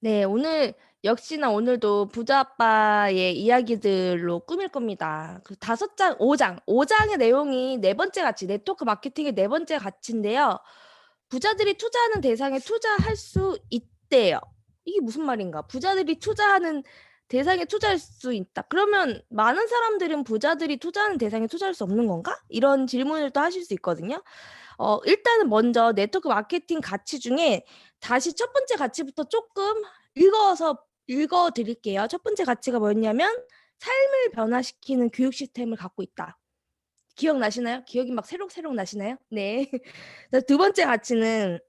네, 오늘 역시나 오늘도 부자 아빠의 이야기들로 꾸밀 겁니다. 그 다섯 장, 5장, 5장의 내용이 네 번째 가치, 네트워크 마케팅의 네 번째 가치인데요. 부자들이 투자하는 대상에 투자할 수 있대요. 이게 무슨 말인가? 부자들이 투자하는 대상에 투자할 수 있다. 그러면 많은 사람들은 부자들이 투자하는 대상에 투자할 수 없는 건가? 이런 질문을 또 하실 수 있거든요. 일단은 먼저 네트워크 마케팅 가치 중에 다시 첫 번째 가치부터 조금 읽어 드릴게요. 첫 번째 가치가 뭐였냐면 삶을 변화시키는 교육 시스템을 갖고 있다. 기억나시나요? 기억이 막 새록새록 나시나요? 네. 두 번째 가치는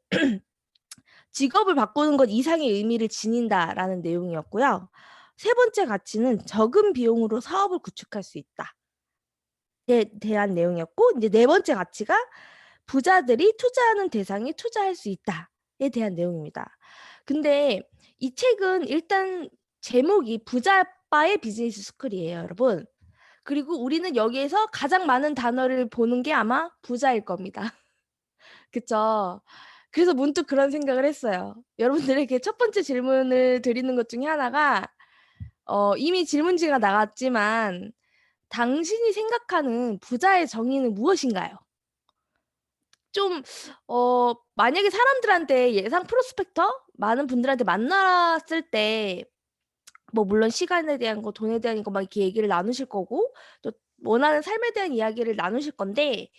직업을 바꾸는 것 이상의 의미를 지닌다라는 내용이었고요. 세 번째 가치는 적은 비용으로 사업을 구축할 수 있다. 에 대한 내용이었고, 이제 네 번째 가치가 부자들이 투자하는 대상에 투자할 수 있다에 대한 내용입니다. 근데 이 책은 일단 제목이 부자빠의 비즈니스 스쿨이에요, 여러분. 그리고 우리는 여기에서 가장 많은 단어를 보는 게 아마 부자일 겁니다. 그쵸? 그래서 문득 그런 생각을 했어요. 여러분들에게 첫 번째 질문을 드리는 것 중에 하나가 이미 질문지가 나갔지만 당신이 생각하는 부자의 정의는 무엇인가요? 좀 만약에 사람들한테 예상 프로스펙터 많은 분들한테 만났을 때 뭐 물론 시간에 대한 거, 돈에 대한 거 막 이렇게 얘기를 나누실 거고 또 원하는 삶에 대한 이야기를 나누실 건데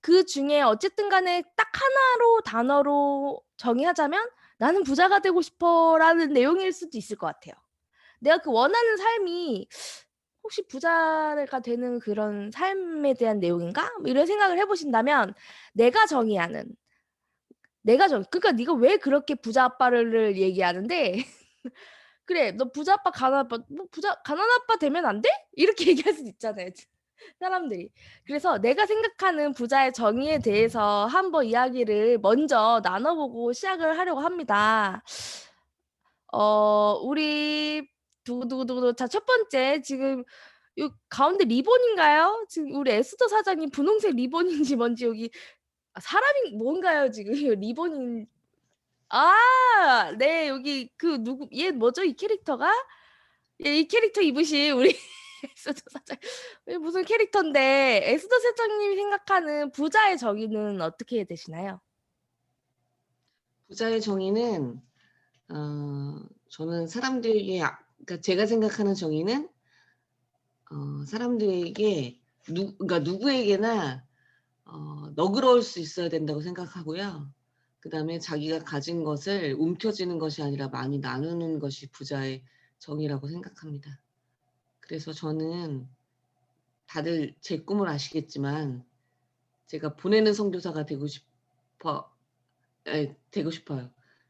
그 중에 어쨌든 간에 딱 하나로 단어로 정의하자면 나는 부자가 되고 싶어라는 내용일 수도 있을 것 같아요. 내가 그 원하는 삶이 혹시 부자가 되는 그런 삶에 대한 내용인가? 뭐 이런 생각을 해보신다면 내가 정의하는 그러니까 네가 왜 그렇게 부자 아빠를 얘기하는데 그래 너 부자 아빠 가난 아빠 뭐 부자 가난 아빠 되면 안 돼? 이렇게 얘기할 수도 있잖아요. 사람들이. 그래서 내가 생각하는 부자의 정의에 대해서 한번 이야기를 먼저 나눠보고 시작을 하려고 합니다. 우리 두구두구두구 자, 첫 번째 지금 요 가운데 리본인가요? 지금 우리 에스더 사장님 분홍색 리본인지 뭔지 여기 사람이 뭔가요 지금 리본인 네 여기 그 누구 얘 뭐죠 이 캐릭터가 이 캐릭터 입으신 우리 에스더 사장 무슨 캐릭터인데 에스더 사장님이 생각하는 부자의 정의는 어떻게 되시나요? 부자의 정의는 저는 사람들에게 그러니까 제가 생각하는 정의는 사람들에게 그러니까 누구에게나 너그러울 수 있어야 된다고 생각하고요. 그다음에 자기가 가진 것을 움켜쥐는 것이 아니라 많이 나누는 것이 부자의 정의라고 생각합니다. 그래서 저는 다들 제 꿈을 아시겠지만 제가 보내는 선교사가 되고 싶어요.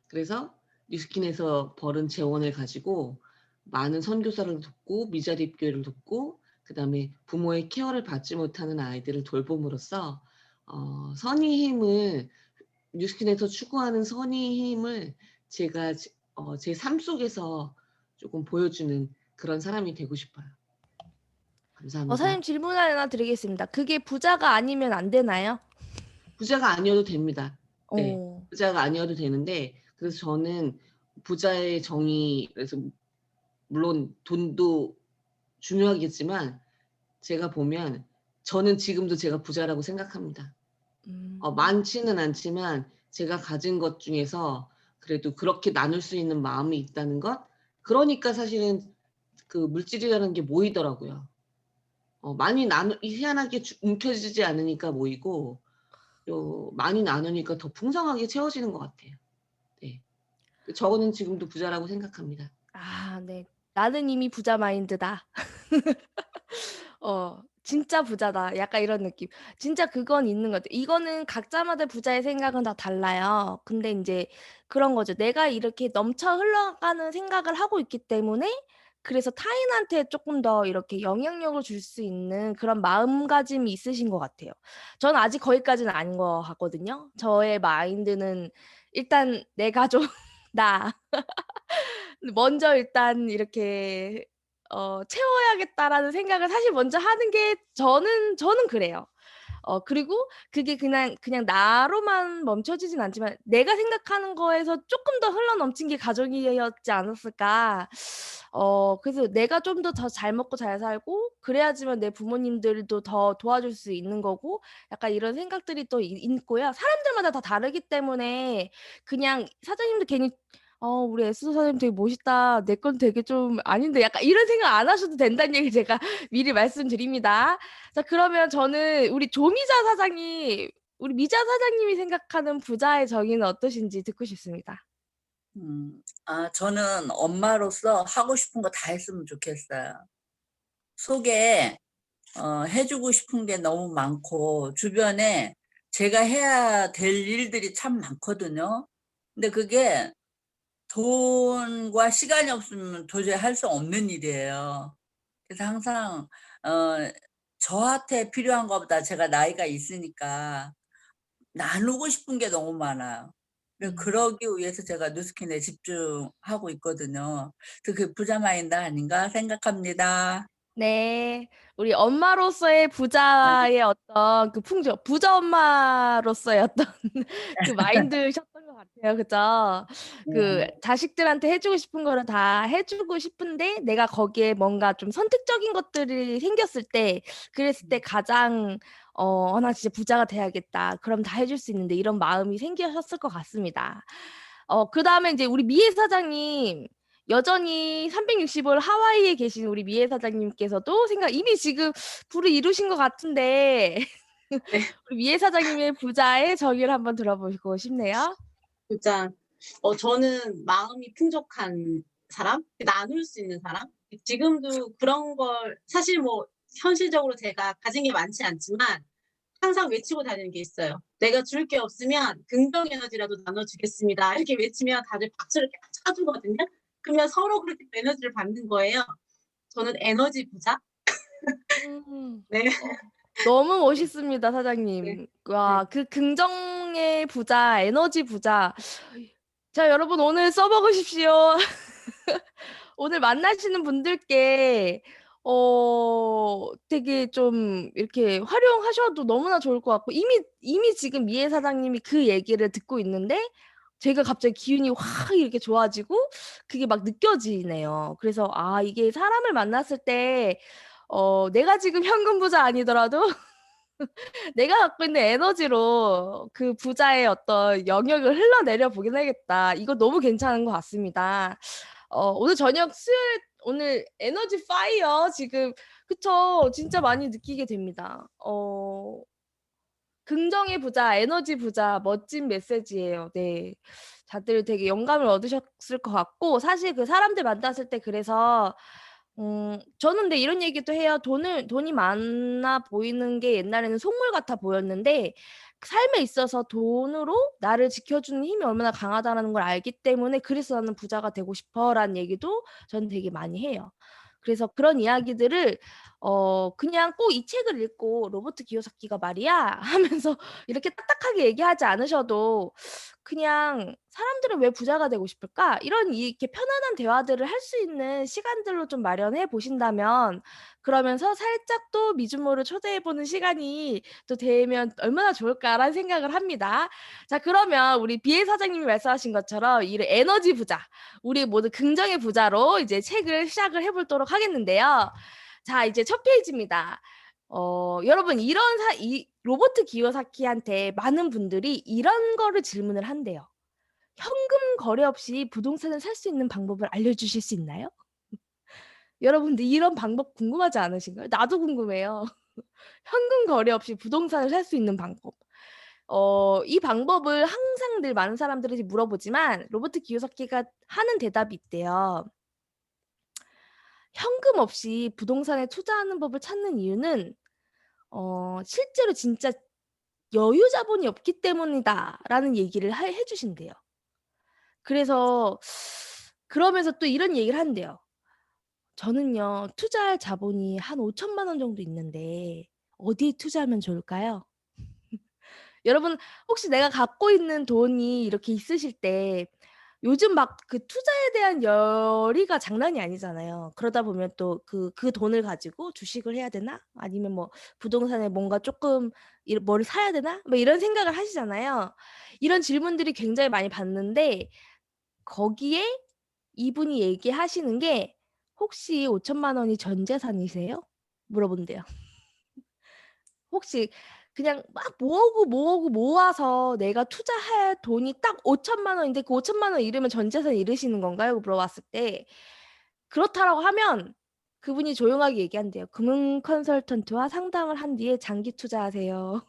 그래서 뉴스킨에서 벌은 재원을 가지고 많은 선교사를 돕고 미자립 교회를 돕고 그다음에 부모의 케어를 받지 못하는 아이들을 돌봄으로써 선의 힘을 뉴스킨에서 추구하는 선의 힘을 제가 제 삶 속에서 조금 보여주는 그런 사람이 되고 싶어요. 사장님 감사합니다. 질문 하나 드리겠습니다. 그게 부자가 아니면 안 되나요? 부자가 아니어도 됩니다. 네. 어. 부자가 아니어도 되는데 그래서 저는 부자의 정의 그래서 물론 돈도 중요하겠지만 제가 보면 저는 지금도 제가 부자라고 생각합니다. 음. 많지는 않지만 제가 가진 것 중에서 그래도 그렇게 나눌 수 있는 마음이 있다는 것 그러니까 사실은 그 물질이라는 게 모이더라고요. 많이 나누 희한하게 움켜쥐지 않으니까 모이고 또 많이 나누니까 더 풍성하게 채워지는 것 같아요. 네. 저는 지금도 부자라고 생각합니다. 네. 나는 이미 부자 마인드다. 진짜 부자다. 약간 이런 느낌. 진짜 그건 있는 것 같아요. 이거는 각자마다 부자의 생각은 다 달라요. 근데 인제 그런 거죠. 내가 이렇게 넘쳐 흘러가는 생각을 하고 있기 때문에 그래서 타인한테 쪼끔 더 이렇게 영향력을 줄 수 있는 그런 마음가짐이 있으신 것 같아요. 저는 아직 거기까지는 아닌 것 같거든요. 저의 마인드는 일단 '내 가족, 나.' 먼저 일단 이렇게 '채워야겠다.'라는 생각을 사실 먼저 하는 게 저는 그래요. 그리고 그게 그냥 나로만 멈춰지진 않지만 내가 생각하는 거에서 쪼끔 더 흘러넘친 게 가족이었지 않았을까. 그래서 내가 좀 더 잘 먹고 잘 살고 그래야지만 내 부모님들도 더 도와줄 수 있는 거고 약간 이런 생각들이 또 있고요. 사람들마다 다 다르기 때문에 그냥 사장님도 괜히 우리 에스더 사장님 되게 멋있다. 내 건 되게 좀 아닌데 약간 이런 생각 안 하셔도 된다는 얘기 제가 미리 말씀드립니다. 자, 그러면 저는 우리 미자 사장님이 생각하는 부자의 정의는 어떠신지 듣고 싶습니다. 저는 엄마로서 하고 싶은 거 다 했으면 좋겠어요. 속에 해주고 싶은 게 너무 많고 주변에 제가 해야 될 일들이 참 많거든요. 근데 그게 돈과 시간이 없으면 도저히 할 수 없는 일이에요. 그래서 항상 저한테 필요한 것보다 제가 나이가 있으니까 나누고 싶은 게 너무 많아요. 그러기 위해서 제가 누스킨에 집중하고 있거든요. 그게 부자 마인드 아닌가 생각합니다. 네. 우리 엄마로서의 부자의 어떤 그 풍조, 부자 엄마로서의 어떤 그 마인드셨던 것 같아요. 그죠? 그 네. 자식들한테 해 주고 싶은 거를 다 해 주고 싶은데 내가 거기에 뭔가 좀 선택적인 것들이 생겼을 때 그랬을 때 가장 '나 진짜 부자가 돼야겠다. 그럼 다 해줄 수 있는데.' 이런 마음이 생기셨을 것 같습니다. 그다음에 인제 우리 미애 사장님 여전히 365일 하와이에 계신 우리 미애 사장님께서도 이미 지금 불을 이루신 것 같은데 네. 우리 미애 사장님의 부자의 정의를 한번 들어보고 싶네요. 진짜 저는 마음이 풍족한 사람, 나눌 수 있는 사람. 지금도 그런 걸 사실 뭐 현실적으로 제가 가진 게 많지 않지만 항상 외치고 다니는 게 있어요. "내가 줄 게 없으면 긍정 에너지라도 나눠 주겠습니다." 이렇게 외치면 다들 박수를 쫙 쳐 주거든요. 그러면 서로 그렇게 에너지를 받는 거예요. 저는 에너지 부자? 음. 네. 너무 멋있습니다, 네. 사장님. 네. 와, 그 긍정의 부자, 에너지 부자. 자, 여러분 오늘 써 먹으십시오. 오늘 만나시는 분들께 되게 좀 이렇게 활용하셔도 너무나 좋을 것 같고 이미 지금 미애 사장님이 그 얘기를 듣고 있는데 제가 갑자기 기운이 확 이렇게 좋아지고 그게 막 느껴지네요. 그래서 이게 사람을 만났을 때 내가 지금 현금 부자 아니더라도 내가 갖고 있는 에너지로 그 부자의 어떤 영역을 흘러내려 보긴 해야겠다. 이거 너무 괜찮은 것 같습니다. 오늘 저녁 오늘 에너지 파이어 지금 그쵸. 진짜 많이 느끼게 됩니다. 긍정의 부자, 에너지 부자 멋진 메시지예요. 네. 다들 되게 영감을 얻으셨을 것 같고 사실 그 사람들 만났을 때 그래서 저는 근데 이런 얘기도 해요. 돈이 많아 보이는 게 옛날에는 속물 같아 보였는데 삶에 있어서 돈으로 나를 지켜주는 힘이 얼마나 강하다라는 걸 알기 때문에 "그래서 나는 부자가 되고 싶어."라는 얘기도 저는 되게 많이 해요. 그래서 그런 이야기들을 그냥 꼭 이 책을 읽고 "로버트 기요사키가 말이야." 하면서 이렇게 딱딱하게 얘기하지 않으셔도 그냥 '사람들은 왜 부자가 되고 싶을까?' 이렇게 편안한 대화들을 할 수 있는 시간들로 좀 마련해 보신다면 그러면서 살짝 또 미주모를 초대해 보는 시간이 또 되면 얼마나 좋을까라는 생각을 합니다. 자, 그러면 우리 비애 사장님이 말씀하신 것처럼 이 에너지 부자, 우리 모두 긍정의 부자로 이제 책을 시작을 해 보도록 하겠는데요. 자, 이제 첫 페이지입니다. 여러분 이 로버트 기요사키한테 많은 분들이 이런 거를 질문을 한대요. "현금 거래 없이 부동산을 살 수 있는 방법을 알려주실 수 있나요?" 여러분들 이런 방법 궁금하지 않으신가요? 나도 궁금해요. 현금 거래 없이 부동산을 살 수 있는 방법. 이 방법을 항상 늘 많은 사람들이 물어보지만 로버트 기요사키가 하는 대답이 있대요. 현금 없이 부동산에 투자하는 법을 찾는 이유는 실제로 진짜 "여유 자본이 없기 때문이다."라는 얘기를 해 주신대요. 그래서 그러면서 또 이런 얘기를 한대요. "저는요. 투자할 자본이 한 5천만 원 정도 있는데 어디에 투자하면 좋을까요?" 여러분 혹시 내가 갖고 있는 돈이 이렇게 있으실 때 요즘 막 그 투자에 대한 열의가 장난이 아니잖아요. 그러다 보면 또 그 돈을 가지고 주식을 해야 되나? 아니면 뭐 부동산에 뭔가 조금 뭐를 사야 되나? 뭐 이런 생각을 하시잖아요. 이런 질문들이 굉장히 많이 받는데 거기에 이분이 얘기하시는 게 혹시 5천만 원이 전 재산이세요? 물어본대요. 혹시 그냥 막 모으고 모아서 내가 투자할 돈이 딱 5천만 원인데 그 5천만 원 잃으면 전 재산 잃으시는 건가요? 물어봤을 때 그렇다라고 하면 그분이 조용하게 얘기한대요. 금융 컨설턴트와 상담을 한 뒤에 장기 투자하세요.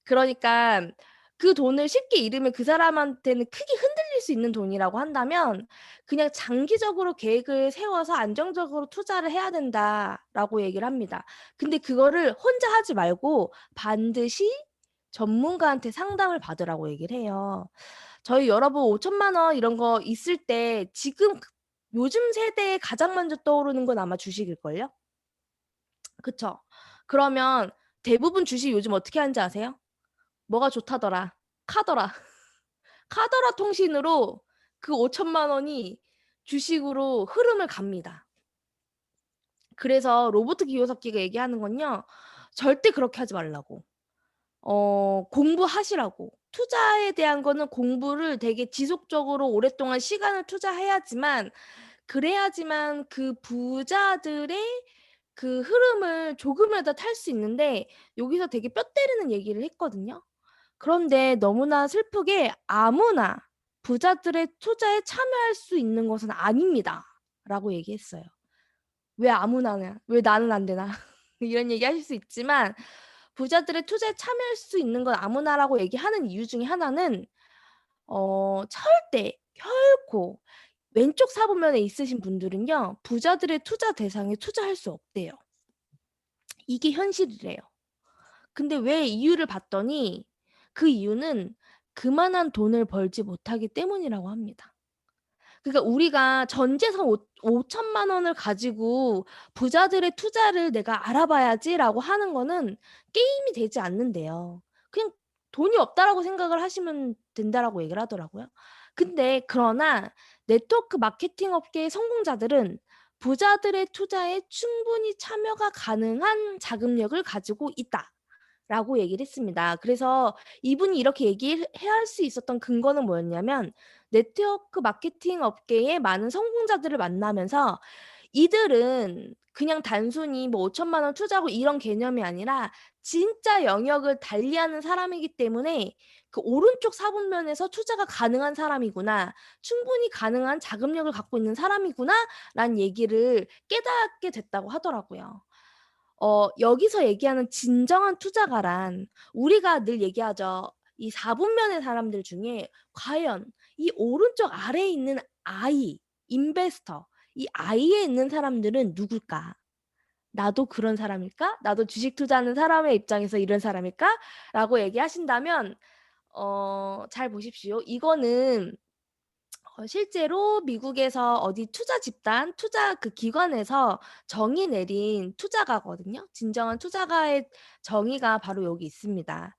그러니까 그 돈을 쉽게 잃으면 그 사람한테는 크게 흔들릴 수 있는 돈이라고 한다면 그냥 장기적으로 계획을 세워서 안정적으로 투자를 해야 된다라고 얘기를 합니다. 근데 그거를 혼자 하지 말고 반드시 전문가한테 상담을 받으라고 얘기를 해요. 저희 여러분 5천만 원 이런 거 있을 때 지금 요즘 세대에 가장 먼저 떠오르는 건 아마 주식일걸요? 그쵸? 그러면 대부분 주식 요즘 어떻게 하는지 아세요? 뭐가 좋다더라. 카더라. 카더라 통신으로 그 5천만 원이 주식으로 흐름을 갑니다. 그래서 로버트 기요사키가 얘기하는 건요. 절대 그렇게 하지 말라고. 공부하시라고. 투자에 대한 거는 공부를 되게 지속적으로 오랫동안 시간을 투자해야지만 그래야지만 그 부자들의 그 흐름을 조금이라도 탈 수 있는데 여기서 되게 뼈 때리는 얘기를 했거든요. 그런데 너무나 슬프게 아무나 부자들의 투자에 참여할 수 있는 것은 아닙니다. 라고 얘기했어요. 왜 아무나냐? 왜 나는 안 되나? 이런 얘기 하실 수 있지만 부자들의 투자에 참여할 수 있는 건 아무나라고 얘기하는 이유 중에 하나는 절대 결코 왼쪽 사분면에 있으신 분들은요. 부자들의 투자 대상에 투자할 수 없대요. 이게 현실이래요. 근데 왜 이유를 봤더니 그 이유는 그만한 돈을 벌지 못하기 때문이라고 합니다. 그러니까 우리가 전 재산 5천만 원을 가지고 부자들의 투자를 내가 알아봐야지라고 하는 거는 게임이 되지 않는데요. 그냥 돈이 없다라고 생각을 하시면 된다라고 얘기를 하더라고요. 근데 그러나 네트워크 마케팅 업계의 성공자들은 부자들의 투자에 충분히 참여가 가능한 자금력을 가지고 있다라고 얘기를 했습니다. 그래서 이분이 이렇게 얘기해야 할 수 있었던 근거는 뭐였냐면 네트워크 마케팅 업계의 많은 성공자들을 만나면서 이들은 그냥 단순히 뭐 5천만 원 투자하고 이런 개념이 아니라 진짜 영역을 달리하는 사람이기 때문에 그 오른쪽 사분면에서 투자가 가능한 사람이구나. 충분히 가능한 자금력을 갖고 있는 사람이구나라는 얘기를 깨닫게 됐다고 하더라고요. 여기서 얘기하는 진정한 투자가란 우리가 늘 얘기하죠. 이 4분면의 사람들 중에 과연 이 오른쪽 아래에 있는 I, 인베스터, 이 I에 있는 사람들은 누굴까? 나도 그런 사람일까? 나도 주식 투자하는 사람의 입장에서 이런 사람일까? 라고 얘기하신다면 잘 보십시오. 이거는 실제로 미국에서 어디 투자 집단, 투자 그 기관에서 정의 내린 투자가거든요. 진정한 투자가의 정의가 바로 여기 있습니다.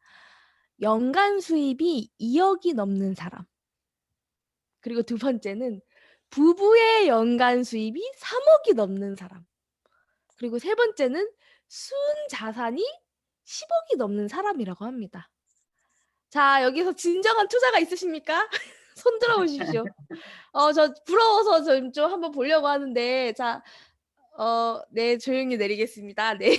연간 수입이 2억이 넘는 사람. 그리고 두 번째는 부부의 연간 수입이 3억이 넘는 사람. 그리고 세 번째는 순 자산이 10억이 넘는 사람이라고 합니다. 자, 여기서 진정한 투자가 있으십니까? 손 들어 보십시오. 저 부러워서 좀 한번 보려고 하는데, 자, 네, 조용히 내리겠습니다. 네.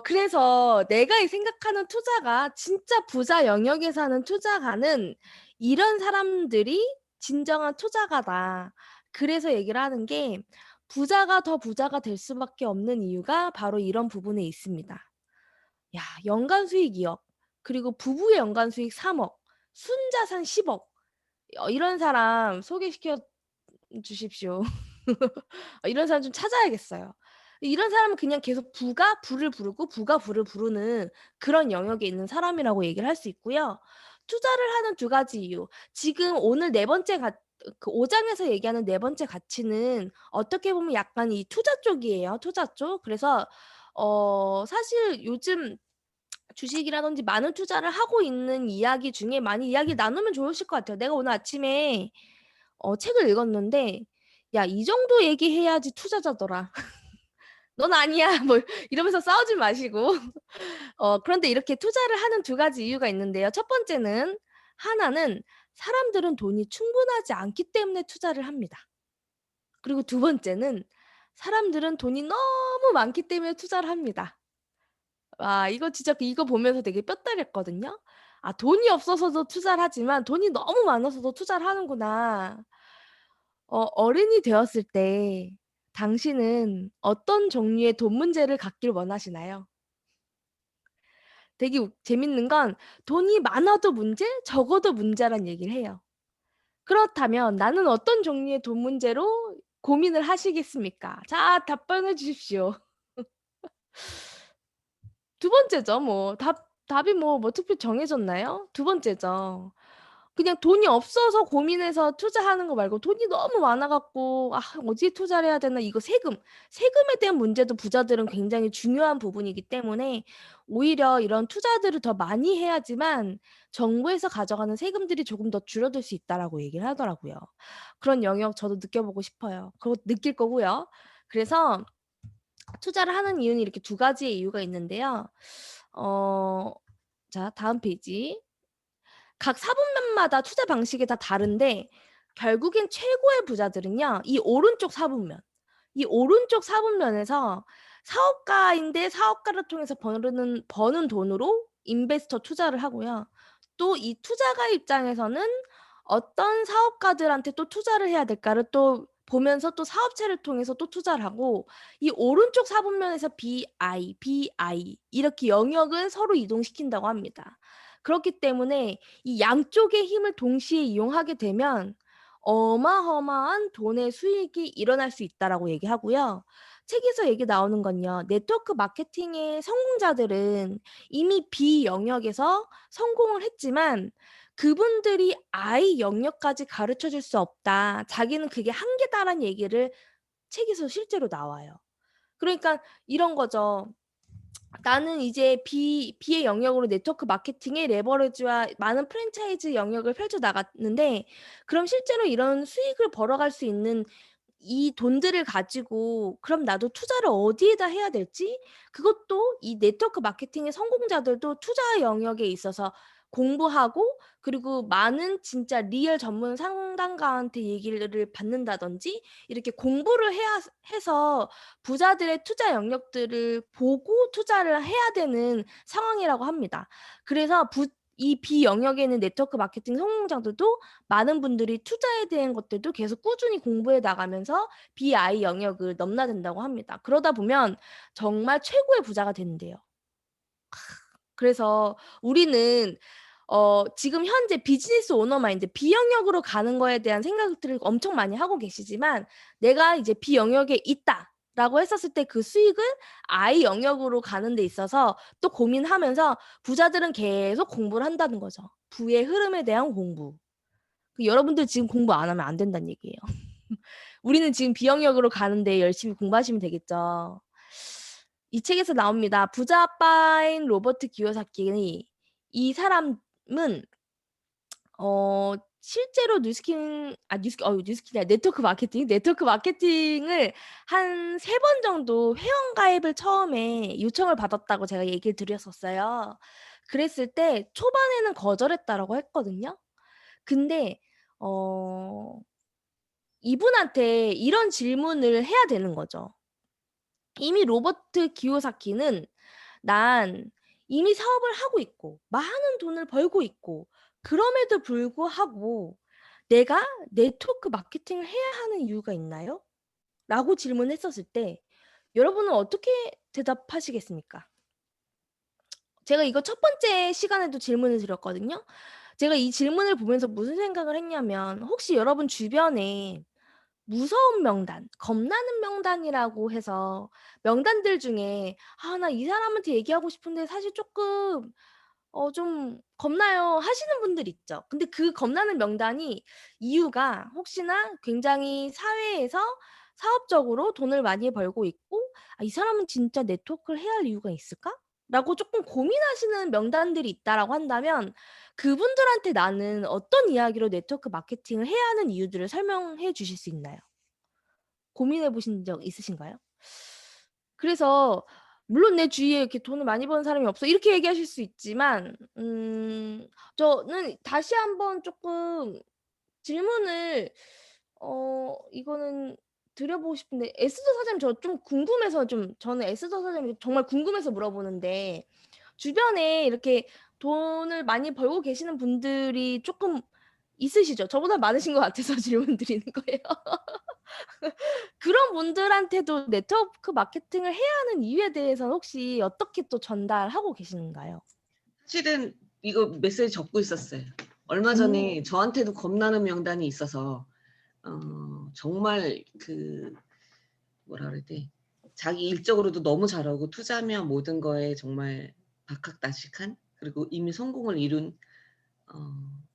그래서 내가 생각하는 투자가 진짜 부자 영역에서 하는 투자가는 이런 사람들이 진정한 투자가다. 그래서 얘기를 하는 게 부자가 더 부자가 될 수밖에 없는 이유가 바로 이런 부분에 있습니다. 야, 연간 수익 2억, 그리고 부부의 연간 수익 3억, 순자산 10억. 이런 사람 소개시켜 주십시오. 이런 사람 좀 찾아야겠어요. 이런 사람은 그냥 계속 부가 부를 부르고 부가 부를 부르는 그런 영역에 있는 사람이라고 얘기를 할 수 있고요. 투자를 하는 두 가지 이유. 지금 오늘 네 번째 그 5장에서 얘기하는 네 번째 가치는 어떻게 보면 약간 이 투자 쪽이에요. 투자 쪽. 그래서 사실 요즘 주식이라든지 많은 투자를 하고 있는 이야기 중에 많이 이야기 나누면 좋으실 것 같아요. 내가 오늘 아침에 책을 읽었는데 야, 이 정도 얘기해야지 투자자더라. 넌 아니야. 뭐 이러면서 싸우지 마시고 그런데 이렇게 투자를 하는 두 가지 이유가 있는데요. 첫 번째는 하나는 사람들은 돈이 충분하지 않기 때문에 투자를 합니다. 그리고 두 번째는 사람들은 돈이 너무 많기 때문에 투자를 합니다. 와, 이거 진짜 이거 보면서 되게 뼈다귀했거든요. 아, 돈이 없어서도 투자를 하지만 돈이 너무 많아서도 투자를 하는구나. 어른이 되었을 때 당신은 어떤 종류의 돈 문제를 갖길 원하시나요? 되게 재밌는 건 돈이 많아도 문제, 적어도 문제란 얘기를 해요. 그렇다면 나는 어떤 종류의 돈 문제로 고민을 하시겠습니까? 자, 답변해 주십시오. 두 번째죠. 뭐 답이 뭐 특별히 정해졌나요? 두 번째죠. 그냥 돈이 없어서 고민해서 투자하는 거 말고 돈이 너무 많아 갖고 어디에 투자를 해야 되나 이거 세금에 대한 문제도 부자들은 굉장히 중요한 부분이기 때문에 오히려 이런 투자들을 더 많이 해야지만 정부에서 가져가는 세금들이 조금 더 줄어들 수 있다라고 얘기를 하더라고요. 그런 영역 저도 느껴보고 싶어요. 그거 느낄 거고요. 그래서 투자를 하는 이유는 이렇게 두 가지의 이유가 있는데요. 자, 다음 페이지. 각 사분면마다 투자 방식이 다 다른데 결국엔 최고의 부자들은요. 이 오른쪽 사분면에서 사업가인데 사업가를 통해서 버는 돈으로 인베스터 투자를 하고요. 또 이 투자가 입장에서는 어떤 사업가들한테 또 투자를 해야 될까를 또 보면서 또 사업체를 통해서 또 투자를 하고 이 오른쪽 사분면에서 BI 이렇게 영역은 서로 이동시킨다고 합니다. 그렇기 때문에 이 양쪽의 힘을 동시에 이용하게 되면 어마어마한 돈의 수익이 일어날 수 있다라고 얘기하고요. 책에서 얘기 나오는 건요. 네트워크 마케팅의 성공자들은 이미 B 영역에서 성공을 했지만 그분들이 I 영역까지 가르쳐 줄 수 없다. 자기는 그게 한계다라는 얘기를 책에서 실제로 나와요. 그러니까 이런 거죠. 나는 이제 B의 영역으로 네트워크 마케팅의 레버리지와 많은 프랜차이즈 영역을 펼쳐 나갔는데 그럼 실제로 이런 수익을 벌어갈 수 있는 이 돈들을 가지고 그럼 나도 투자를 어디에다 해야 될지 그것도 이 네트워크 마케팅의 성공자들도 투자 영역에 있어서 공부하고 그리고 많은 진짜 리얼 전문 상담가한테 얘기를 받는다든지 이렇게 공부를 해서 부자들의 투자 영역들을 보고 투자를 해야 되는 상황이라고 합니다. 그래서 이 비영역에 있는 네트워크 마케팅 성공자들도 많은 분들이 투자에 대한 것들도 계속 꾸준히 공부해 나가면서 BI 영역을 넘나든다고 합니다. 그러다 보면 정말 최고의 부자가 되는데요. 그래서 우리는 지금 현재 비즈니스 오너 마인드, B영역으로 가는 거에 대한 생각들을 엄청 많이 하고 계시지만 내가 이제 B영역에 있다라고 했었을 때 그 수익을 I 영역으로 가는 데 있어서 또 고민하면서 부자들은 계속 공부를 한다는 거죠. 부의 흐름에 대한 공부. 여러분들 지금 공부 안 하면 안 된다는 얘기예요. 우리는 지금 B영역으로 가는데 열심히 공부하시면 되겠죠. 이 책에서 나옵니다. 부자 아빠인 로버트 기요사키 이 사람은 실제로 뉴스킨이 네트워크 마케팅을 한 3번 정도 회원 가입을 처음에 요청을 받았다고 제가 얘기를 드렸었어요. 그랬을 때 초반에는 거절했다라고 했거든요. 근데 이분한테 이런 질문을 해야 되는 거죠. 이미 로버트 기요사키는 난 이미 사업을 하고 있고 많은 돈을 벌고 있고 그럼에도 불구하고 내가 네트워크 마케팅을 해야 하는 이유가 있나요? 라고 질문했었을 때 여러분은 어떻게 대답하시겠습니까? 제가 이거 첫 번째 시간에도 질문을 드렸거든요. 제가 이 질문을 보면서 무슨 생각을 했냐면 혹시 여러분 주변에 무서운 명단, 겁나는 명단이라고 해서 명단들 중에 나 이 사람한테 얘기하고 싶은데 사실 조금 좀 겁나요 하시는 분들 있죠. 근데 그 겁나는 명단이 이유가 혹시나 굉장히 사회에서 사업적으로 돈을 많이 벌고 있고 이 사람은 진짜 네트워크를 해야 할 이유가 있을까? 라고 조금 고민하시는 명단들이 있다라고 한다면 그분들한테 나는 어떤 이야기로 네트워크 마케팅을 해야 하는 이유들을 설명해 주실 수 있나요? 고민해 보신 적 있으신가요? 그래서 물론 내 주위에 이렇게 돈을 많이 버는 사람이 없어 이렇게 얘기하실 수 있지만 저는 다시 한번 조금 질문을 이거는 드려보고 싶은데 에스더 사장님 저 좀 궁금해서 저는 에스더 사장님 정말 궁금해서 물어보는데 주변에 이렇게 돈을 많이 벌고 계시는 분들이 조금 있으시죠? 저보다 많으신 것 같아서 질문 드리는 거예요. 그런 분들한테도 네트워크 마케팅을 해야 하는 이유에 대해서는 혹시 어떻게 또 전달하고 계시는가요? 사실은 이거 메시지 적고 있었어요. 얼마 전에 저한테도 겁나는 명단이 있어서 정말 뭐라 그래야 돼? 자기 일적으로도 너무 잘하고 투자면 모든 거에 정말 박학다식한 그리고 이미 성공을 이룬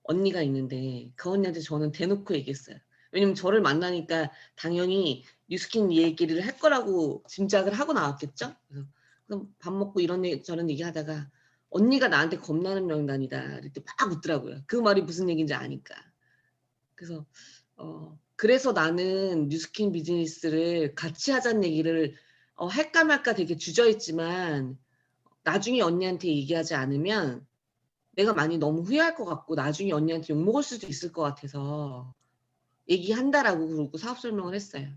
언니가 있는데 그 언니한테 저는 대놓고 얘기했어요. 왜냐면 저를 만나니까 당연히 뉴스킨 얘기를 할 거라고 짐작을 하고 나왔겠죠. 그래서 그럼 밥 먹고 이런 얘기 저런 얘기 하다가 언니가 나한테 겁나는 명단이다 이렇게 막 웃더라고요. 그 말이 무슨 얘기인지 아니까. 그래서 그래서 나는 뉴스킨 비즈니스를 같이 하자는 얘기를 할까 말까 되게 주저했지만 나중에 언니한테 얘기하지 않으면 내가 많이 너무 후회할 것 같고 나중에 언니한테 욕먹을 수도 있을 것 같아서 얘기한다라고 그러고 사업 설명을 했어요.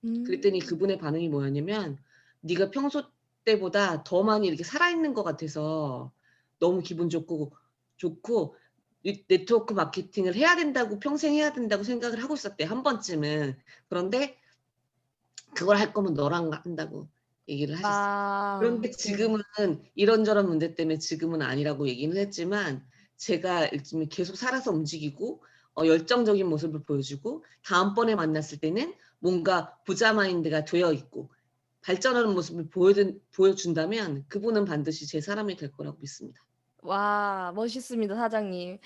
그랬더니 그분의 반응이 뭐였냐면 네가 평소 때보다 더 많이 이렇게 살아있는 것 같아서 너무 기분 좋고 네트워크 마케팅을 해야 된다고 평생 해야 된다고 생각을 하고 있었대 한 번쯤은. 그런데 그걸 할 거면 너랑 한다고 얘기를 하셨어요. 그런데 지금은 이런저런 문제 때문에 지금은 아니라고 얘기는 했지만 제가 요즘에 계속 살아서 움직이고 열정적인 모습을 보여주고 다음번에 만났을 때는 뭔가 부자 마인드가 되어 있고 발전하는 모습을 보여준다면 그분은 반드시 제 사람이 될 거라고 믿습니다. 와, 멋있습니다, 사장님.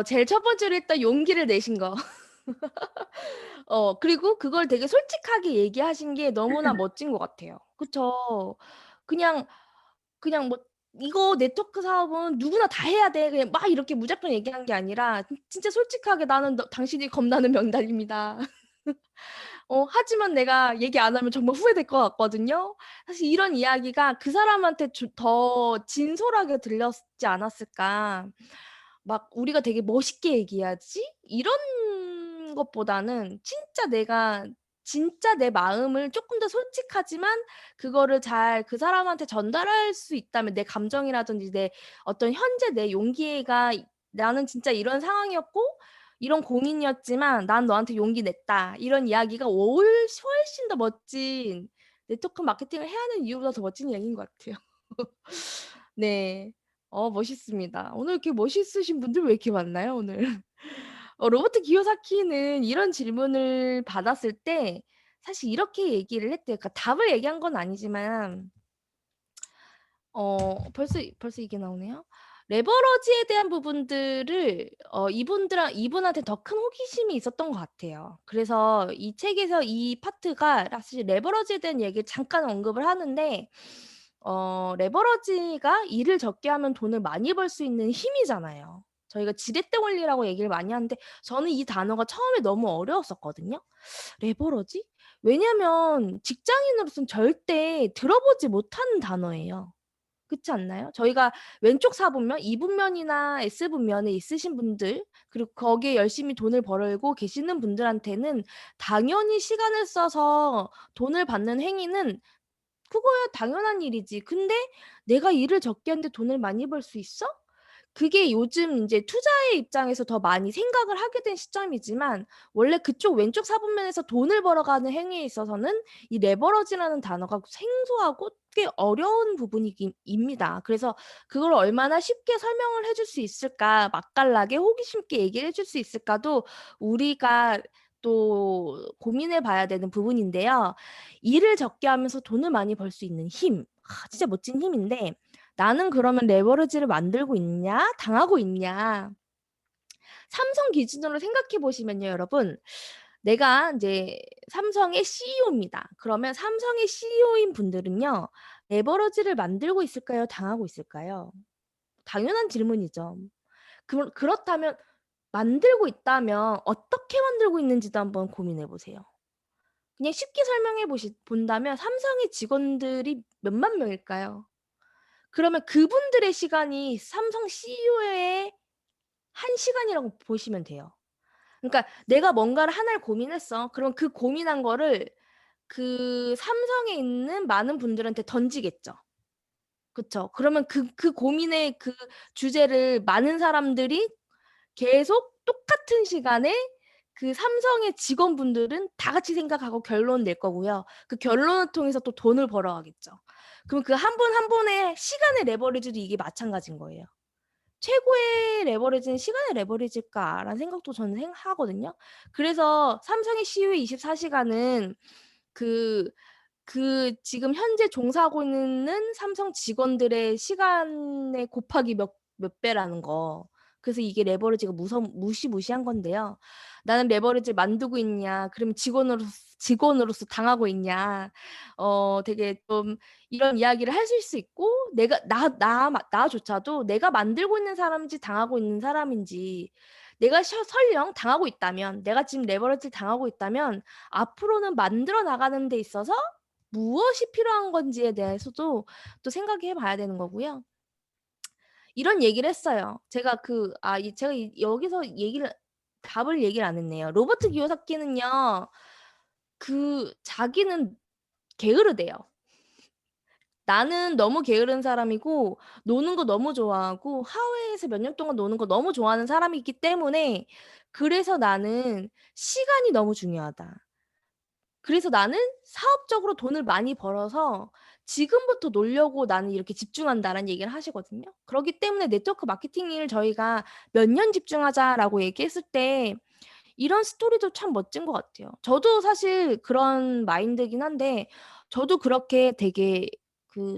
제일 첫 번째로 일단 용기를 내신 거. 그리고 그걸 되게 솔직하게 얘기하신 게 너무나 멋진 것 같아요. 그쵸? 그냥 뭐 이거 네트워크 사업은 누구나 다 해야 돼. 그냥 막 이렇게 무작정 얘기한 게 아니라 진짜 솔직하게 나는 당신이 겁나는 명단입니다. 하지만 내가 얘기 안 하면 정말 후회될 것 같거든요. 사실 이런 이야기가 그 사람한테 더 진솔하게 들렸지 않았을까. 막 우리가 되게 멋있게 얘기하지? 이런 것보다는 진짜 내 마음을 조금 더 솔직하지만 그거를 잘 그 사람한테 전달할 수 있다면 내 감정이라든지 내 어떤 현재 내 용기가 나는 진짜 이런 상황이었고 이런 고민이었지만 난 너한테 용기 냈다. 이런 이야기가 훨씬 더 멋진 네트워크 마케팅을 해야 하는 이유보다 더 멋진 이야기인 것 같아요. 네. 멋있습니다. 오늘 이렇게 멋있으신 분들 왜 이렇게 많나요, 오늘? 로버트 기요사키는 이런 질문을 받았을 때 사실 이렇게 얘기를 했대요. 그러니까 답을 얘기한 건 아니지만 벌써 이게 나오네요. 레버러지에 대한 부분들을 이분한테 더 큰 호기심이 있었던 것 같아요. 그래서 이 책에서 이 파트가 사실 레버러지에 대한 얘기를 잠깐 언급을 하는데 레버러지가 일을 적게 하면 돈을 많이 벌 수 있는 힘이잖아요. 저희가 지렛대 원리라고 얘기를 많이 하는데 저는 이 단어가 처음에 너무 어려웠었거든요. 레버러지? 왜냐면 직장인으로서는 절대 들어보지 못하는 단어예요. 그렇지 않나요? 저희가 왼쪽 4분면, 2분면이나 S분면에 있으신 분들 그리고 거기에 열심히 돈을 벌고 계시는 분들한테는 당연히 시간을 써서 돈을 받는 행위는 그거야 당연한 일이지. 근데 내가 일을 적게 하는데 돈을 많이 벌 수 있어? 그게 요즘 인제 투자의 입장에서 더 많이 생각을 하게 된 시점이지만 원래 그쪽 왼쪽 4분면에서 돈을 벌어가는 행위에 있어서는 이 레버러지라는 단어가 생소하고 꽤 어려운 부분입니다. 그래서 그걸 얼마나 쉽게 설명을 해줄 수 있을까 맛깔나게 호기심 있게 얘기를 해줄 수 있을까도 우리가 또 고민해 봐야 되는 부분인데요. 일을 적게 하면서 돈을 많이 벌 수 있는 힘. 진짜 멋진 힘인데 나는 그러면 레버리지를 만들고 있냐? 당하고 있냐? 삼성 기준으로 생각해 보시면요, 여러분. 내가 인제 삼성의 CEO입니다. 그러면 삼성의 CEO인 분들은요. 레버리지를 만들고 있을까요? 당하고 있을까요? 당연한 질문이죠. 그렇다면 만들고 있다면 어떻게 만들고 있는지도 한번 고민해 보세요. 그냥 쉽게 설명해 본다면 삼성의 직원들이 몇만 명일까요? 그러면 그분들의 시간이 삼성 CEO의 1시간이라고 보시면 돼요. 그러니까 내가 뭔가를 하나를 고민했어. 그럼 그 고민한 거를 그 삼성에 있는 많은 분들한테 던지겠죠. 그쵸? 그러면 그 고민의 그 주제를 많은 사람들이 계속 똑같은 시간에 그 삼성의 직원분들은 다 같이 생각하고 결론 낼 거고요. 그 결론을 통해서 또 돈을 벌어가겠죠. 그럼 그 한 분 한 분의 시간의 레버리지도 이게 마찬가지인 거예요. 최고의 레버리지는 시간의 레버리지일까라는 생각도 저는 하거든요. 그래서 삼성의 CEO 24시간은 그 지금 현재 종사하고 있는 삼성 직원들의 시간에 곱하기 몇 배라는 거. 그래서 이게 레버리지가 무시무시한 건데요. 나는 레버리지를 만들고 있냐, 그럼 직원으로서 당하고 있냐, 되게 좀 이런 이야기를 하실 수 있고, 나조차도 내가 만들고 있는 사람인지 당하고 있는 사람인지, 내가 설령 당하고 있다면, 내가 지금 레버리지를 당하고 있다면, 앞으로는 만들어 나가는 데 있어서 무엇이 필요한 건지에 대해서도 또 생각해 봐야 되는 거고요. 이런 얘기를 했어요. 제가 여기서 답을 얘기를 안 했네요. 로버트 기요사키는요, 자기는 게으르대요. 나는 너무 게으른 사람이고, 노는 거 너무 좋아하고, 하웨이에서 몇 년 동안 노는 거 너무 좋아하는 사람이기 때문에, 그래서 나는 시간이 너무 중요하다. 그래서 나는 사업적으로 돈을 많이 벌어서 지금부터 놀려고 나는 이렇게 집중한다라는 얘기를 하시거든요. 그렇기 때문에 네트워크 마케팅을 저희가 몇 년 집중하자라고 얘기했을 때 이런 스토리도 참 멋진 것 같아요. 저도 사실 그런 마인드긴 한데 저도 그렇게 되게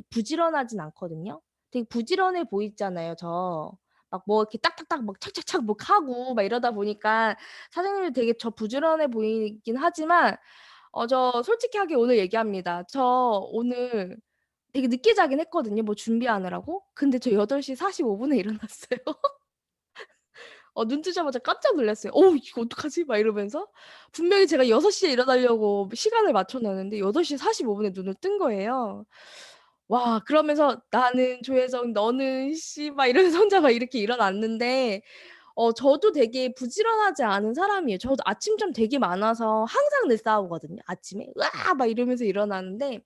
부지런하진 않거든요. 되게 부지런해 보이잖아요, 저. 막 뭐 이렇게 딱딱딱 막 착착착 뭐 하고 막 이러다 보니까 사장님이 되게 저 부지런해 보이긴 하지만 저 솔직하게 오늘 얘기합니다. 저 오늘 되게 늦게 자긴 했거든요. 뭐 준비하느라고. 근데 저 8시 45분에 일어났어요. 눈 뜨자마자 깜짝 놀랐어요. 이거 어떡하지?" 막 이러면서. 분명히 제가 6시에 일어나려고 시간을 맞춰 놨는데 8시 45분에 눈을 뜬 거예요. 와, 그러면서 "나는 조혜정, 너는 씨." 막 이러면서 혼자 막 이렇게 일어났는데 저도 되게 부지런하지 않은 사람이에요. 저도 아침잠 되게 많아서 항상 늦 싸우거든요, 아침에. "으아!" 막 이러면서 일어나는데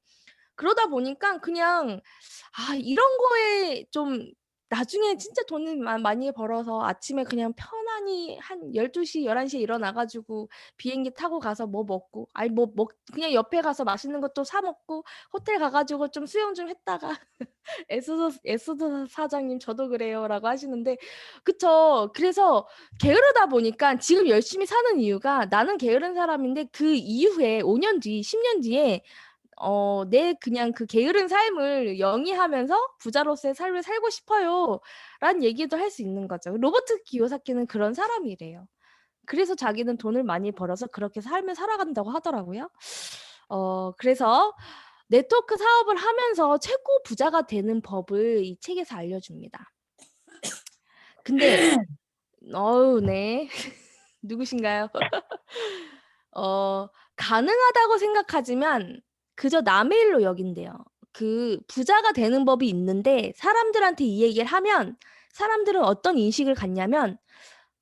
그러다 보니까 그냥 이런 거에 좀 나중에 진짜 돈을 많이 벌어서 아침에 그냥 편안히 한 12시, 11시에 일어나 가지고 비행기 타고 가서 뭐 먹고 그냥 옆에 가서 맛있는 것도 사 먹고 호텔 가 가지고 좀 수영 좀 했다가 에스더 사장님 저도 그래요라고 하시는데 그쵸. 그래서 게으르다 보니까 지금 열심히 사는 이유가 나는 게으른 사람인데 그 이후에 5년 뒤, 10년 뒤에 내 그냥 그 게으른 삶을 영위하면서 부자로서의 삶을 살고 싶어요라는 얘기도 할 수 있는 거죠. 로버트 기요사키는 그런 사람이래요. 그래서 자기는 돈을 많이 벌어서 그렇게 삶을 살아간다고 하더라고요. 그래서 네트워크 사업을 하면서 최고 부자가 되는 법을 이 책에서 알려줍니다. 근데 네. 누구신가요? 가능하다고 생각하지만 그저 남의 일로 여긴대요. 부자가 되는 법이 있는데 사람들한테 이 얘기를 하면 사람들은 어떤 인식을 갖냐면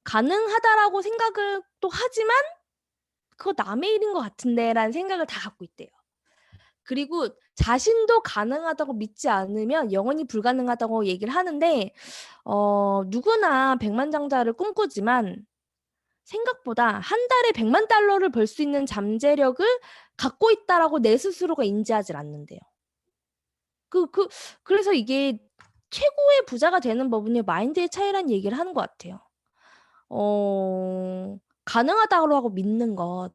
가능하다라고 생각을 또 하지만 그거 남의 일인 것 같은데라는 생각을 다 갖고 있대요. 그리고 자신도 가능하다고 믿지 않으면 영원히 불가능하다고 얘기를 하는데 누구나 백만장자를 꿈꾸지만 생각보다 한 달에 100만 달러를 벌 수 있는 잠재력을 갖고 있다라고 내 스스로가 인지하질 않는데요. 그래서 이게 최고의 부자가 되는 법은요, 마인드의 차이란 얘기를 하는 것 같아요. 가능하다고 하고 믿는 것.